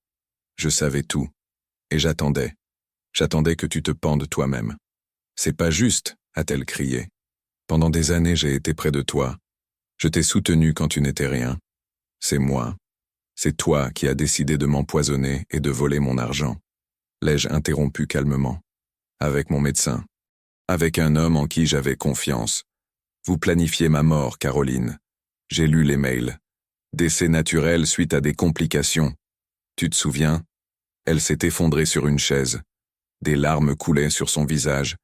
A: Je savais tout. Et j'attendais. J'attendais que tu te pendes toi-même. C'est pas juste, a-t-elle crié. Pendant des années, j'ai été près de toi. Je t'ai soutenu quand tu n'étais rien. C'est moi. C'est toi qui as décidé de m'empoisonner et de voler mon argent. L'ai-je interrompu calmement. Avec mon médecin. Avec un homme en qui j'avais confiance. Vous planifiez ma mort, Caroline. J'ai lu les mails. Décès naturel suite à des complications. Tu te souviens? Elle s'est effondrée sur une chaise. Des larmes coulaient sur son visage,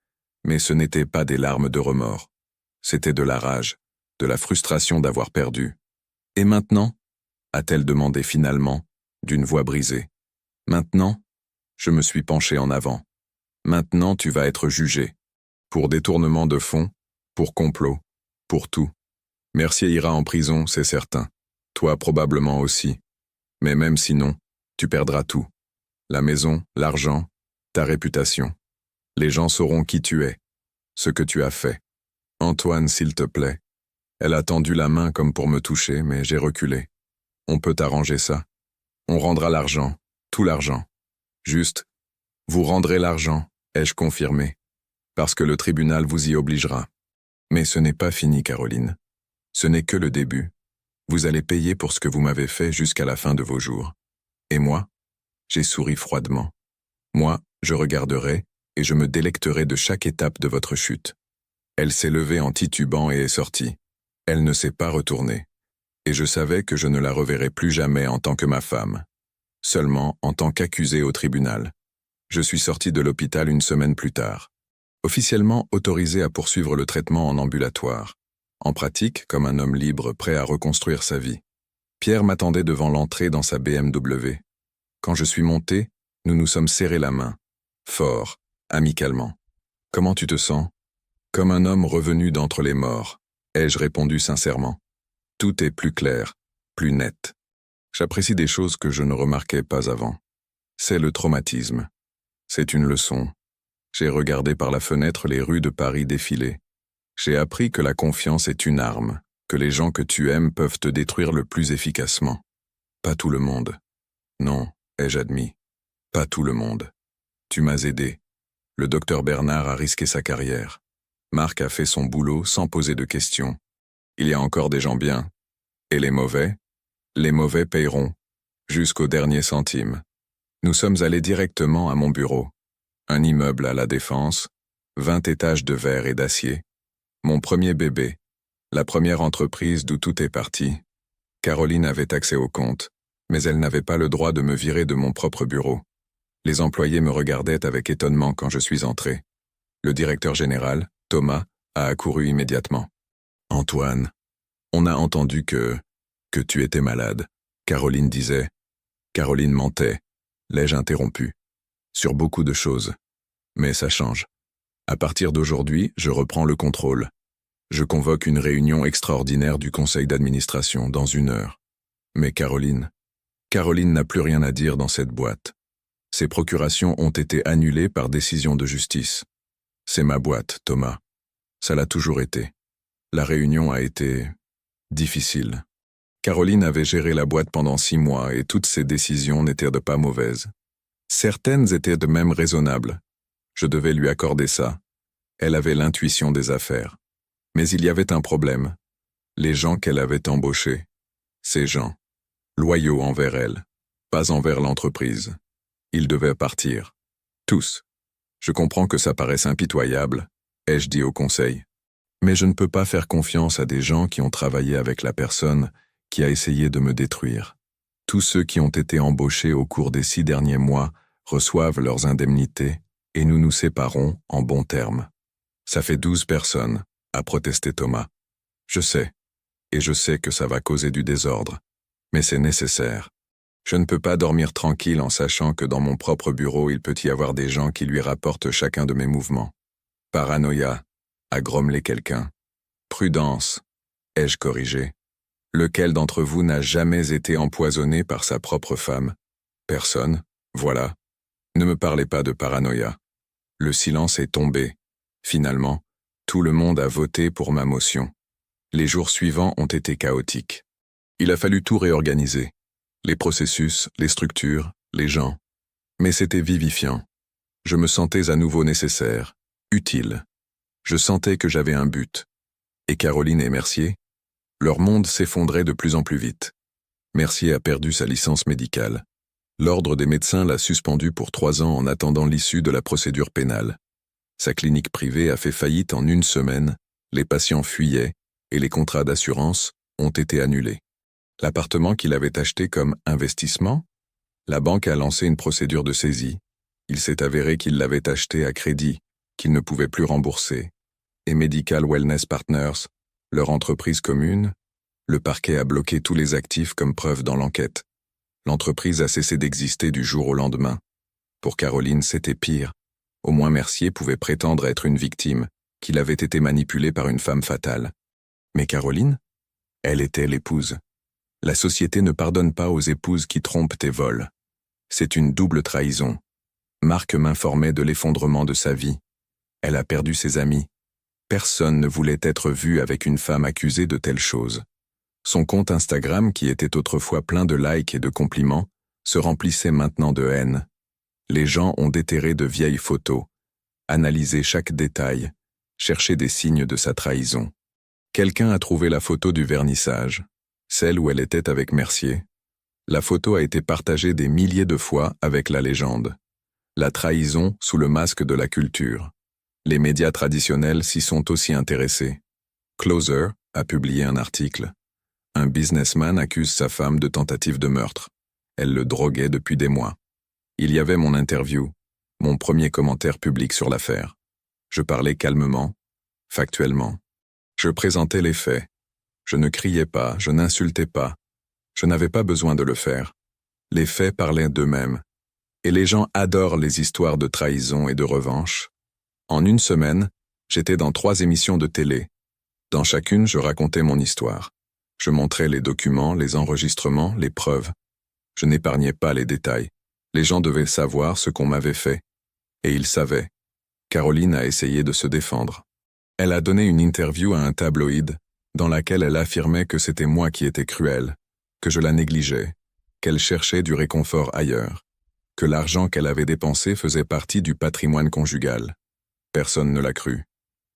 A: mais ce n'étaient pas des larmes de remords. C'était de la rage, de la frustration d'avoir perdu. Et maintenant? A-t-elle demandé finalement, d'une voix brisée. Maintenant? Je me suis penché en avant. Maintenant tu vas être jugé. Pour détournement de fonds, pour complot, pour tout. Mercier ira en prison, c'est certain. Toi probablement aussi. Mais même sinon, tu perdras tout. La maison, l'argent, ta réputation. Les gens sauront qui tu es, ce que tu as fait. Antoine, s'il te plaît. Elle a tendu la main comme pour me toucher, mais j'ai reculé. On peut arranger ça. On rendra l'argent, tout l'argent. Juste, vous rendrez l'argent, ai-je confirmé, parce que le tribunal vous y obligera. Mais ce n'est pas fini, Caroline. Ce n'est que le début. Vous allez payer pour ce que vous m'avez fait jusqu'à la fin de vos jours. Et moi? J'ai souri froidement. Moi, je regarderai et je me délecterai de chaque étape de votre chute. Elle s'est levée en titubant et est sortie. Elle ne s'est pas retournée. Et je savais que je ne la reverrai plus jamais en tant que ma femme. Seulement en tant qu'accusée au tribunal. Je suis sorti de l'hôpital une semaine plus tard. Officiellement autorisé à poursuivre le traitement en ambulatoire. En pratique, comme un homme libre prêt à reconstruire sa vie. Pierre m'attendait devant l'entrée dans sa BMW. Quand je suis monté, nous nous sommes serrés la main. Fort, amicalement. « Comment tu te sens ?»« Comme un homme revenu d'entre les morts, » ai-je répondu sincèrement. Tout est plus clair, plus net. J'apprécie des choses que je ne remarquais pas avant. C'est le traumatisme. C'est une leçon. J'ai regardé par la fenêtre les rues de Paris défiler. J'ai appris que la confiance est une arme, que les gens que tu aimes peuvent te détruire le plus efficacement. Pas tout le monde. Non, ai-je admis. Pas tout le monde. Tu m'as aidé. Le docteur Bernard a risqué sa carrière. Marc a fait son boulot sans poser de questions. Il y a encore des gens bien. Et les mauvais? Les mauvais paieront. Jusqu'au dernier centime. Nous sommes allés directement à mon bureau. Un immeuble à la Défense, 20 étages de verre et d'acier. Mon premier bébé. La première entreprise d'où tout est parti. Caroline avait accès au compte, mais elle n'avait pas le droit de me virer de mon propre bureau. Les employés me regardaient avec étonnement quand je suis entré. Le directeur général, Thomas, a accouru immédiatement. « Antoine, on a entendu que tu étais malade. » Caroline disait. Caroline mentait. L'ai-je interrompu. Sur beaucoup de choses. Mais ça change. À partir d'aujourd'hui, je reprends le contrôle. Je convoque une réunion extraordinaire du conseil d'administration dans 1 heure. Mais Caroline n'a plus rien à dire dans cette boîte. Ses procurations ont été annulées par décision de justice. C'est ma boîte, Thomas. Ça l'a toujours été. La réunion a été difficile. Caroline avait géré la boîte pendant 6 mois et toutes ses décisions n'étaient de pas mauvaises. Certaines étaient de même raisonnables. Je devais lui accorder ça. Elle avait l'intuition des affaires. Mais il y avait un problème. Les gens qu'elle avait embauchés. Ces gens. Loyaux envers elle. Pas envers l'entreprise. Ils devaient partir. Tous. Je comprends que ça paraisse impitoyable, ai-je dit au conseil. Mais je ne peux pas faire confiance à des gens qui ont travaillé avec la personne qui a essayé de me détruire. Tous ceux qui ont été embauchés au cours des 6 derniers mois reçoivent leurs indemnités et nous nous séparons en bons termes. Ça fait 12 personnes, a protesté Thomas. Je sais, et je sais que ça va causer du désordre, mais c'est nécessaire. Je ne peux pas dormir tranquille en sachant que dans mon propre bureau il peut y avoir des gens qui lui rapportent chacun de mes mouvements. Paranoïa, a grommelé quelqu'un. Prudence, ai-je corrigé. Lequel d'entre vous n'a jamais été empoisonné par sa propre femme? Personne, voilà. Ne me parlez pas de paranoïa. Le silence est tombé. Finalement, tout le monde a voté pour ma motion. Les jours suivants ont été chaotiques. Il a fallu tout réorganiser. Les processus, les structures, les gens. Mais c'était vivifiant. Je me sentais à nouveau nécessaire, utile. Je sentais que j'avais un but. Et Caroline et Mercier? Leur monde s'effondrait de plus en plus vite. Mercier a perdu sa licence médicale. L'ordre des médecins l'a suspendu pour 3 ans en attendant l'issue de la procédure pénale. Sa clinique privée a fait faillite en 1 semaine, les patients fuyaient et les contrats d'assurance ont été annulés. L'appartement qu'il avait acheté comme investissement? La banque a lancé une procédure de saisie. Il s'est avéré qu'il l'avait acheté à crédit, qu'il ne pouvait plus rembourser. Et Medical Wellness Partners, leur entreprise commune, le parquet a bloqué tous les actifs comme preuve dans l'enquête. L'entreprise a cessé d'exister du jour au lendemain. Pour Caroline, c'était pire. Au moins Mercier pouvait prétendre être une victime, qu'il avait été manipulé par une femme fatale. Mais Caroline? Elle était l'épouse. La société ne pardonne pas aux épouses qui trompent et volent. C'est une double trahison. Marc m'informait de l'effondrement de sa vie. Elle a perdu ses amis. Personne ne voulait être vu avec une femme accusée de telles choses. Son compte Instagram, qui était autrefois plein de likes et de compliments, se remplissait maintenant de haine. Les gens ont déterré de vieilles photos, analysé chaque détail, cherché des signes de sa trahison. Quelqu'un a trouvé la photo du vernissage, celle où elle était avec Mercier. La photo a été partagée des milliers de fois avec la légende. La trahison sous le masque de la culture. Les médias traditionnels s'y sont aussi intéressés. Closer a publié un article. Un businessman accuse sa femme de tentative de meurtre. Elle le droguait depuis des mois. Il y avait mon interview, mon premier commentaire public sur l'affaire. Je parlais calmement, factuellement. Je présentais les faits. Je ne criais pas, je n'insultais pas. Je n'avais pas besoin de le faire. Les faits parlaient d'eux-mêmes. Et les gens adorent les histoires de trahison et de revanche. En 1 semaine, j'étais dans 3 émissions de télé. Dans chacune, je racontais mon histoire. Je montrais les documents, les enregistrements, les preuves. Je n'épargnais pas les détails. Les gens devaient savoir ce qu'on m'avait fait. Et ils savaient. Caroline a essayé de se défendre. Elle a donné une interview à un tabloïd, dans laquelle elle affirmait que c'était moi qui étais cruel, que je la négligeais, qu'elle cherchait du réconfort ailleurs, que l'argent qu'elle avait dépensé faisait partie du patrimoine conjugal. Personne ne l'a cru.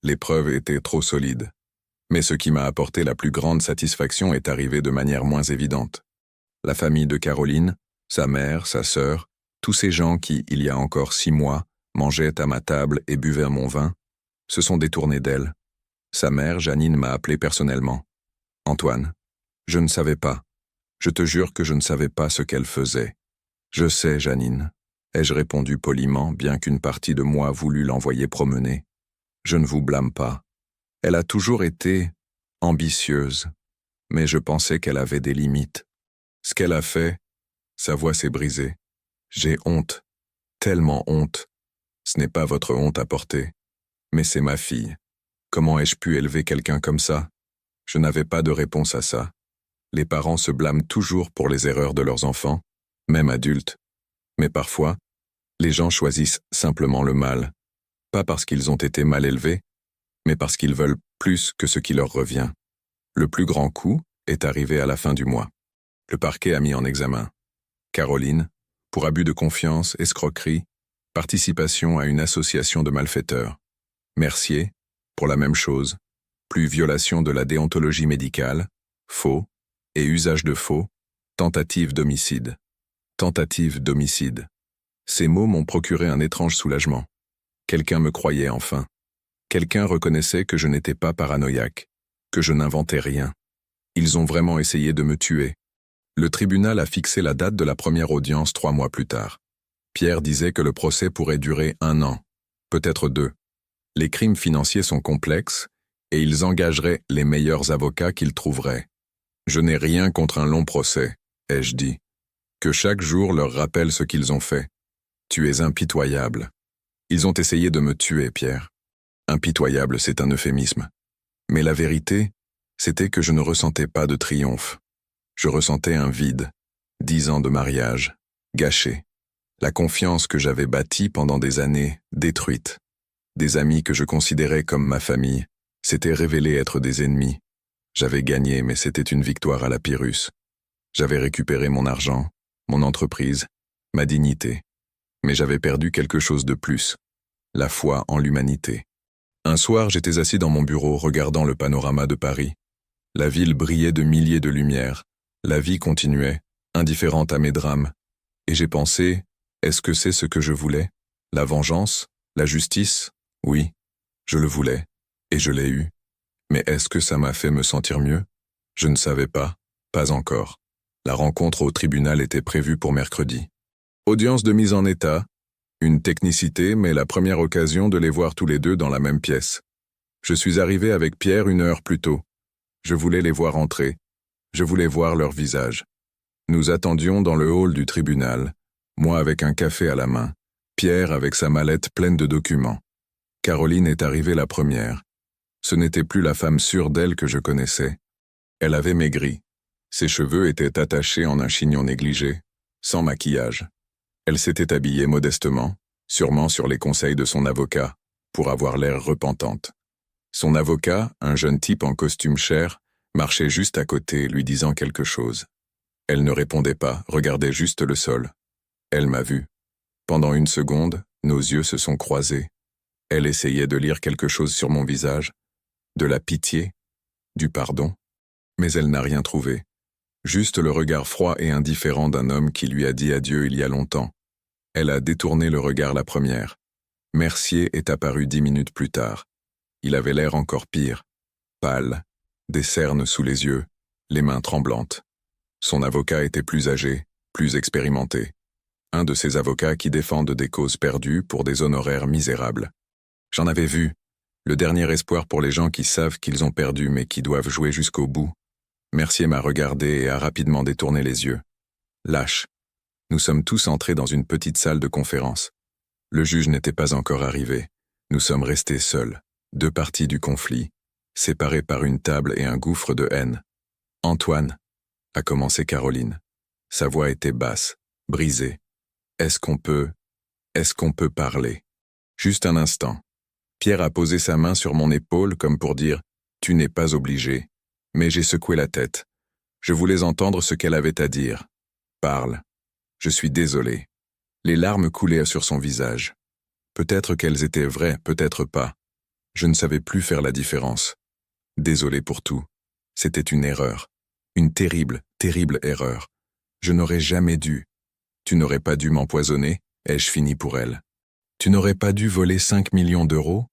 A: Les preuves étaient trop solides. Mais ce qui m'a apporté la plus grande satisfaction est arrivé de manière moins évidente. La famille de Caroline, sa mère, sa sœur, tous ces gens qui, il y a encore 6 mois, mangeaient à ma table et buvaient mon vin, se sont détournés d'elle. Sa mère, Janine, m'a appelé personnellement. « Antoine, je ne savais pas. Je te jure que je ne savais pas ce qu'elle faisait. »« Je sais, Janine, » ai-je répondu poliment, bien qu'une partie de moi voulût l'envoyer promener. « Je ne vous blâme pas. Elle a toujours été ambitieuse, mais je pensais qu'elle avait des limites. Ce qu'elle a fait, sa voix s'est brisée. J'ai honte, tellement honte. Ce n'est pas votre honte à porter, mais c'est ma fille. Comment ai-je pu élever quelqu'un comme ça? Je n'avais pas de réponse à ça. Les parents se blâment toujours pour les erreurs de leurs enfants, même adultes. Mais parfois, les gens choisissent simplement le mal, pas parce qu'ils ont été mal élevés, mais parce qu'ils veulent plus que ce qui leur revient. Le plus grand coup est arrivé à la fin du mois. Le parquet a mis en examen Caroline, pour abus de confiance, escroquerie, participation à une association de malfaiteurs. Mercier, pour la même chose, plus violation de la déontologie médicale, faux, et usage de faux, tentative d'homicide. Tentative d'homicide. Ces mots m'ont procuré un étrange soulagement. Quelqu'un me croyait enfin. Quelqu'un reconnaissait que je n'étais pas paranoïaque, que je n'inventais rien. Ils ont vraiment essayé de me tuer. Le tribunal a fixé la date de la première audience 3 mois plus tard. Pierre disait que le procès pourrait durer 1 an, peut-être 2. Les crimes financiers sont complexes et ils engageraient les meilleurs avocats qu'ils trouveraient. Je n'ai rien contre un long procès, ai-je dit. Que chaque jour leur rappelle ce qu'ils ont fait. Tu es impitoyable. Ils ont essayé de me tuer, Pierre. Impitoyable, c'est un euphémisme. Mais la vérité, c'était que je ne ressentais pas de triomphe. Je ressentais un vide. 10 ans de mariage, gâchés. La confiance que j'avais bâtie pendant des années, détruite. Des amis que je considérais comme ma famille, s'étaient révélés être des ennemis. J'avais gagné, mais c'était une victoire à la Pyrrhus. J'avais récupéré mon argent, mon entreprise, ma dignité. Mais j'avais perdu quelque chose de plus, la foi en l'humanité. Un soir, j'étais assis dans mon bureau, regardant le panorama de Paris. La ville brillait de milliers de lumières. La vie continuait, indifférente à mes drames. Et j'ai pensé, est-ce que c'est ce que je voulais? La vengeance? La justice? Oui, je le voulais, et je l'ai eu. Mais est-ce que ça m'a fait me sentir mieux? Je ne savais pas, pas encore. La rencontre au tribunal était prévue pour mercredi. Audience de mise en état, une technicité, mais la première occasion de les voir tous les deux dans la même pièce. Je suis arrivé avec Pierre 1 heure plus tôt. Je voulais les voir entrer. Je voulais voir leur visage. Nous attendions dans le hall du tribunal, moi avec un café à la main, Pierre avec sa mallette pleine de documents. Caroline est arrivée la première. Ce n'était plus la femme sûre d'elle que je connaissais. Elle avait maigri. Ses cheveux étaient attachés en un chignon négligé, sans maquillage. Elle s'était habillée modestement, sûrement sur les conseils de son avocat, pour avoir l'air repentante. Son avocat, un jeune type en costume cher, marchait juste à côté, lui disant quelque chose. Elle ne répondait pas, regardait juste le sol. Elle m'a vu. Pendant 1 seconde, nos yeux se sont croisés. Elle essayait de lire quelque chose sur mon visage, de la pitié, du pardon, mais elle n'a rien trouvé. Juste le regard froid et indifférent d'un homme qui lui a dit adieu il y a longtemps. Elle a détourné le regard la première. Mercier est apparu 10 minutes plus tard. Il avait l'air encore pire, pâle, des cernes sous les yeux, les mains tremblantes. Son avocat était plus âgé, plus expérimenté. Un de ces avocats qui défendent des causes perdues pour des honoraires misérables. J'en avais vu, le dernier espoir pour les gens qui savent qu'ils ont perdu mais qui doivent jouer jusqu'au bout. Mercier m'a regardé et a rapidement détourné les yeux. Lâche. Nous sommes tous entrés dans une petite salle de conférence. Le juge n'était pas encore arrivé. Nous sommes restés seuls, 2 parties du conflit, séparés par une table et un gouffre de haine. « Antoine » a commencé Caroline. Sa voix était basse, brisée. « Est-ce qu'on peut parler ?» Juste un instant. Pierre a posé sa main sur mon épaule comme pour dire « Tu n'es pas obligé ». Mais j'ai secoué la tête. Je voulais entendre ce qu'elle avait à dire. « Parle. Je suis désolé. » Les larmes coulaient sur son visage. Peut-être qu'elles étaient vraies, peut-être pas. Je ne savais plus faire la différence. Désolé pour tout. C'était une erreur. Une terrible, terrible erreur. Je n'aurais jamais dû. Tu n'aurais pas dû m'empoisonner, ai-je fini pour elle. Tu n'aurais pas dû voler 5 millions d'euros?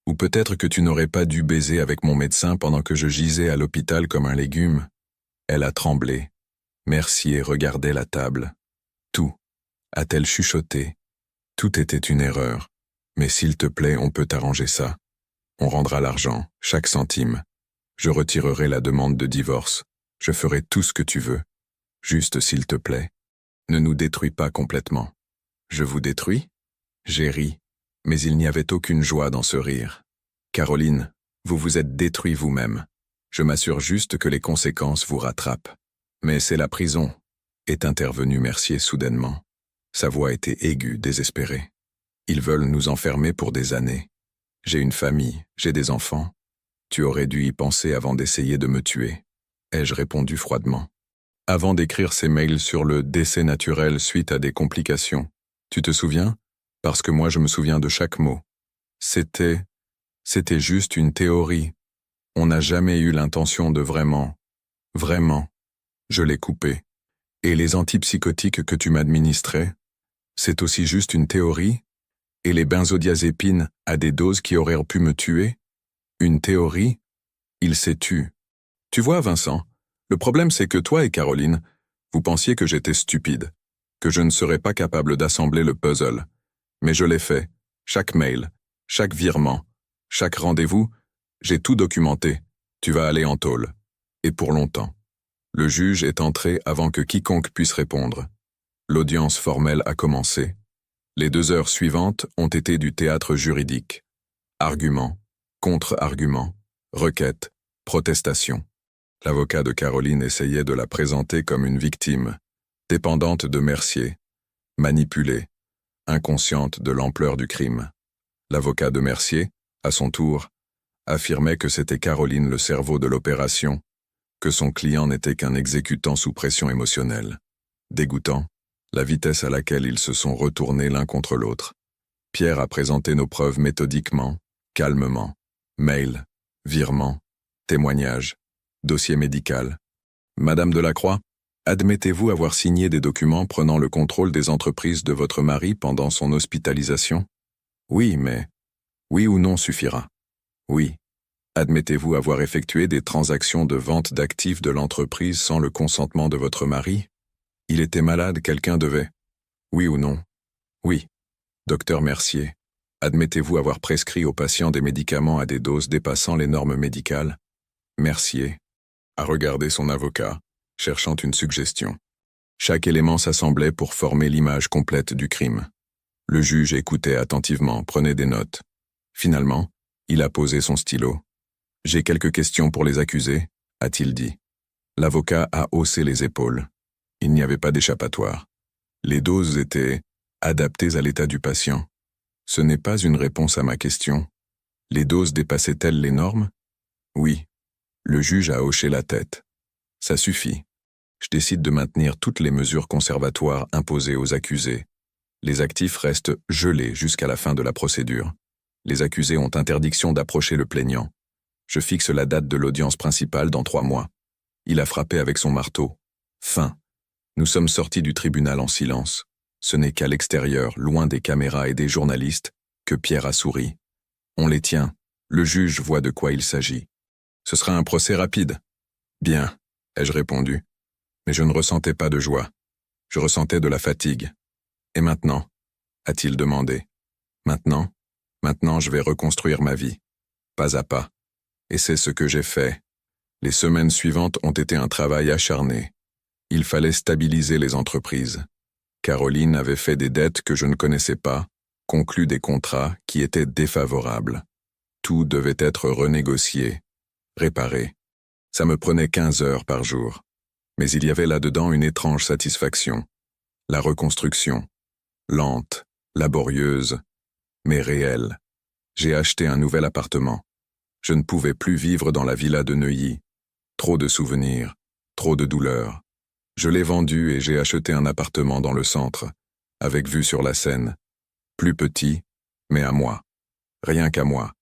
A: Ou peut-être que tu n'aurais pas dû baiser avec mon médecin pendant que je gisais à l'hôpital comme un légume. Elle a tremblé. Mercier regardait la table. Tout, a-t-elle chuchoté. Tout était une erreur. Mais s'il te plaît, on peut arranger ça. On rendra l'argent, chaque centime. Je retirerai la demande de divorce. Je ferai tout ce que tu veux. Juste s'il te plaît. Ne nous détruis pas complètement. Je vous détruis? J'ai ri. Mais il n'y avait aucune joie dans ce rire. Caroline, vous vous êtes détruit vous-même. Je m'assure juste que les conséquences vous rattrapent. Mais c'est la prison, est intervenu Mercier soudainement. Sa voix était aiguë, désespérée. Ils veulent nous enfermer pour des années. J'ai une famille, j'ai des enfants. Tu aurais dû y penser avant d'essayer de me tuer, ai-je répondu froidement. Avant d'écrire ces mails sur le décès naturel suite à des complications, tu te souviens? Parce que moi je me souviens de chaque mot. C'était juste une théorie. On n'a jamais eu l'intention de vraiment. Je l'ai coupé. Et les antipsychotiques que tu m'administrais, c'est aussi juste une théorie? Et les benzodiazépines à des doses qui auraient pu me tuer? Une théorie? Il s'est tu. Tu vois, Vincent, le problème c'est que toi et Caroline, vous pensiez que j'étais stupide, que je ne serais pas capable d'assembler le puzzle. Mais je l'ai fait. Chaque mail, chaque virement, chaque rendez-vous, j'ai tout documenté. Tu vas aller en tôle. Et pour longtemps. Le juge est entré avant que quiconque puisse répondre. L'audience formelle a commencé. Les 2 heures suivantes ont été du théâtre juridique. Arguments, contre-arguments, requêtes, protestations. L'avocat de Caroline essayait de la présenter comme une victime, dépendante de Mercier, manipulée, inconsciente de l'ampleur du crime. L'avocat de Mercier, à son tour, affirmait que c'était Caroline le cerveau de l'opération, que son client n'était qu'un exécutant sous pression émotionnelle. Dégoûtant, la vitesse à laquelle ils se sont retournés l'un contre l'autre. Pierre a présenté nos preuves méthodiquement, calmement. Mail, virement, témoignage, dossier médical. Madame Delacroix, admettez-vous avoir signé des documents prenant le contrôle des entreprises de votre mari pendant son hospitalisation? Oui, mais oui ou non suffira. Oui. Admettez-vous avoir effectué des transactions de vente d'actifs de l'entreprise sans le consentement de votre mari? Il était malade, quelqu'un devait. Oui ou non? Oui. Docteur Mercier, admettez-vous avoir prescrit aux patients des médicaments à des doses dépassant les normes médicales? Mercier a regardé son avocat, cherchant une suggestion. Chaque élément s'assemblait pour former l'image complète du crime. Le juge écoutait attentivement, prenait des notes. Finalement, il a posé son stylo. « J'ai quelques questions pour les accusés », a-t-il dit. L'avocat a haussé les épaules. Il n'y avait pas d'échappatoire. Les doses étaient adaptées à l'état du patient. Ce n'est pas une réponse à ma question. Les doses dépassaient-elles les normes? Oui. Le juge a hoché la tête. Ça suffit. Je décide de maintenir toutes les mesures conservatoires imposées aux accusés. Les actifs restent gelés jusqu'à la fin de la procédure. Les accusés ont interdiction d'approcher le plaignant. Je fixe la date de l'audience principale dans 3 mois. Il a frappé avec son marteau. Fin. Nous sommes sortis du tribunal en silence. Ce n'est qu'à l'extérieur, loin des caméras et des journalistes, que Pierre a souri. On les tient. Le juge voit de quoi il s'agit. Ce sera un procès rapide. Bien, ai-je répondu. Mais je ne ressentais pas de joie. Je ressentais de la fatigue. Et maintenant? A-t-il demandé. Maintenant je vais reconstruire ma vie. Pas à pas. Et c'est ce que j'ai fait. Les semaines suivantes ont été un travail acharné. Il fallait stabiliser les entreprises. Caroline avait fait des dettes que je ne connaissais pas, conclu des contrats qui étaient défavorables. Tout devait être renégocié, réparé. Ça me prenait 15 heures par jour. Mais il y avait là-dedans une étrange satisfaction. La reconstruction. Lente, laborieuse, mais réelle. J'ai acheté un nouvel appartement. Je ne pouvais plus vivre dans la villa de Neuilly. Trop de souvenirs, trop de douleurs. Je l'ai vendu et j'ai acheté un appartement dans le centre, avec vue sur la Seine. Plus petit, mais à moi. Rien qu'à moi.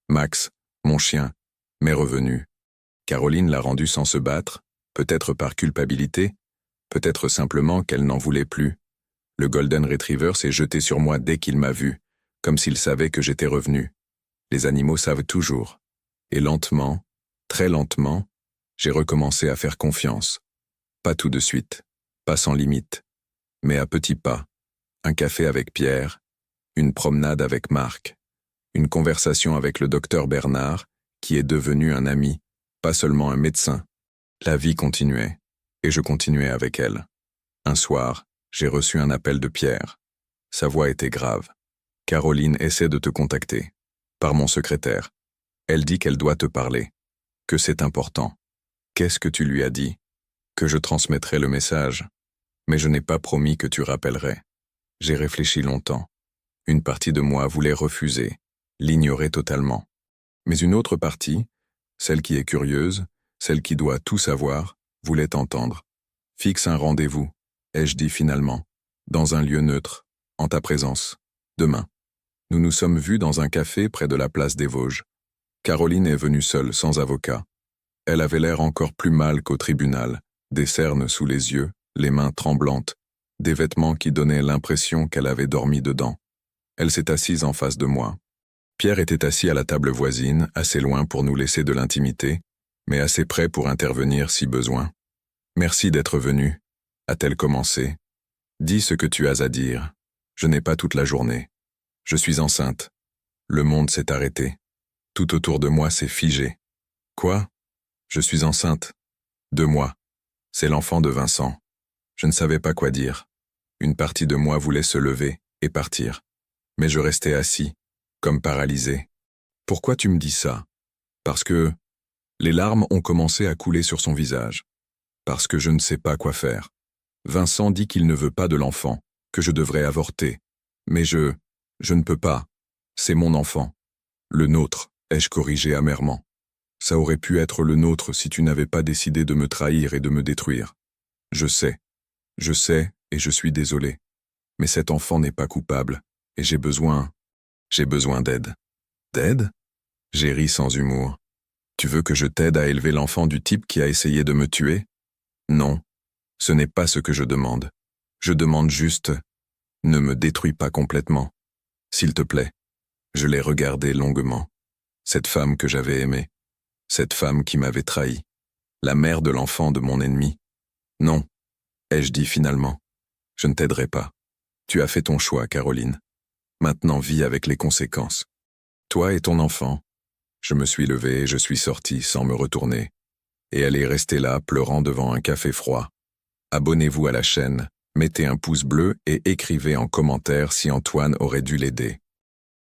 A: Max, mon chien, mes revenus. Caroline l'a rendu sans se battre, peut-être par culpabilité, peut-être simplement qu'elle n'en voulait plus. Le Golden Retriever s'est jeté sur moi dès qu'il m'a vu, comme s'il savait que j'étais revenu. Les animaux savent toujours. Et lentement, très lentement, j'ai recommencé à faire confiance. Pas tout de suite, pas sans limite, mais à petits pas. Un café avec Pierre, une promenade avec Marc, une conversation avec le docteur Bernard, qui est devenu un ami, pas seulement un médecin. La vie continuait, et je continuais avec elle. Un soir, j'ai reçu un appel de Pierre. Sa voix était grave. « Caroline essaie de te contacter. Par mon secrétaire. Elle dit qu'elle doit te parler. Que c'est important. Qu'est-ce que tu lui as dit? Que je transmettrai le message. Mais je n'ai pas promis que tu rappellerais. J'ai réfléchi longtemps. Une partie de moi voulait refuser, l'ignorer totalement. Mais une autre partie, celle qui est curieuse, celle qui doit tout savoir, voulait entendre. Fixe un rendez-vous, ai-je dit finalement, dans un lieu neutre, en ta présence, demain. Nous nous sommes vus dans un café près de la place des Vosges. Caroline est venue seule, sans avocat. Elle avait l'air encore plus mal qu'au tribunal, des cernes sous les yeux, les mains tremblantes, des vêtements qui donnaient l'impression qu'elle avait dormi dedans. Elle s'est assise en face de moi. Pierre était assis à la table voisine, assez loin pour nous laisser de l'intimité, mais assez près pour intervenir si besoin. « Merci d'être venu », a-t-elle commencé. « Dis ce que tu as à dire. Je n'ai pas toute la journée. Je suis enceinte. Le monde s'est arrêté. Tout autour de moi s'est figé. Quoi? Je suis enceinte. 2 mois. C'est l'enfant de Vincent. Je ne savais pas quoi dire. Une partie de moi voulait se lever et partir. Mais je restais assis, comme paralysé. Pourquoi tu me dis ça? Parce que... Les larmes ont commencé à couler sur son visage. Parce que je ne sais pas quoi faire. Vincent dit qu'il ne veut pas de l'enfant, que je devrais avorter. Mais je ne peux pas. C'est mon enfant. Le nôtre, ai-je corrigé amèrement. Ça aurait pu être le nôtre si tu n'avais pas décidé de me trahir et de me détruire. Je sais, et je suis désolé. Mais cet enfant n'est pas coupable, et j'ai besoin d'aide. D'aide? J'ai ri sans humour. Tu veux que je t'aide à élever l'enfant du type qui a essayé de me tuer? Non, ce n'est pas ce que je demande. Je demande juste, ne me détruis pas complètement. S'il te plaît. Je l'ai regardée longuement. Cette femme que j'avais aimée. Cette femme qui m'avait trahi. La mère de l'enfant de mon ennemi. Non, ai-je dit finalement. Je ne t'aiderai pas. Tu as fait ton choix, Caroline. Maintenant vis avec les conséquences. Toi et ton enfant. Je me suis levé et je suis sorti sans me retourner. Et elle est restée là, pleurant devant un café froid. Abonnez-vous à la chaîne, mettez un pouce bleu et écrivez en commentaire si Antoine aurait dû l'aider.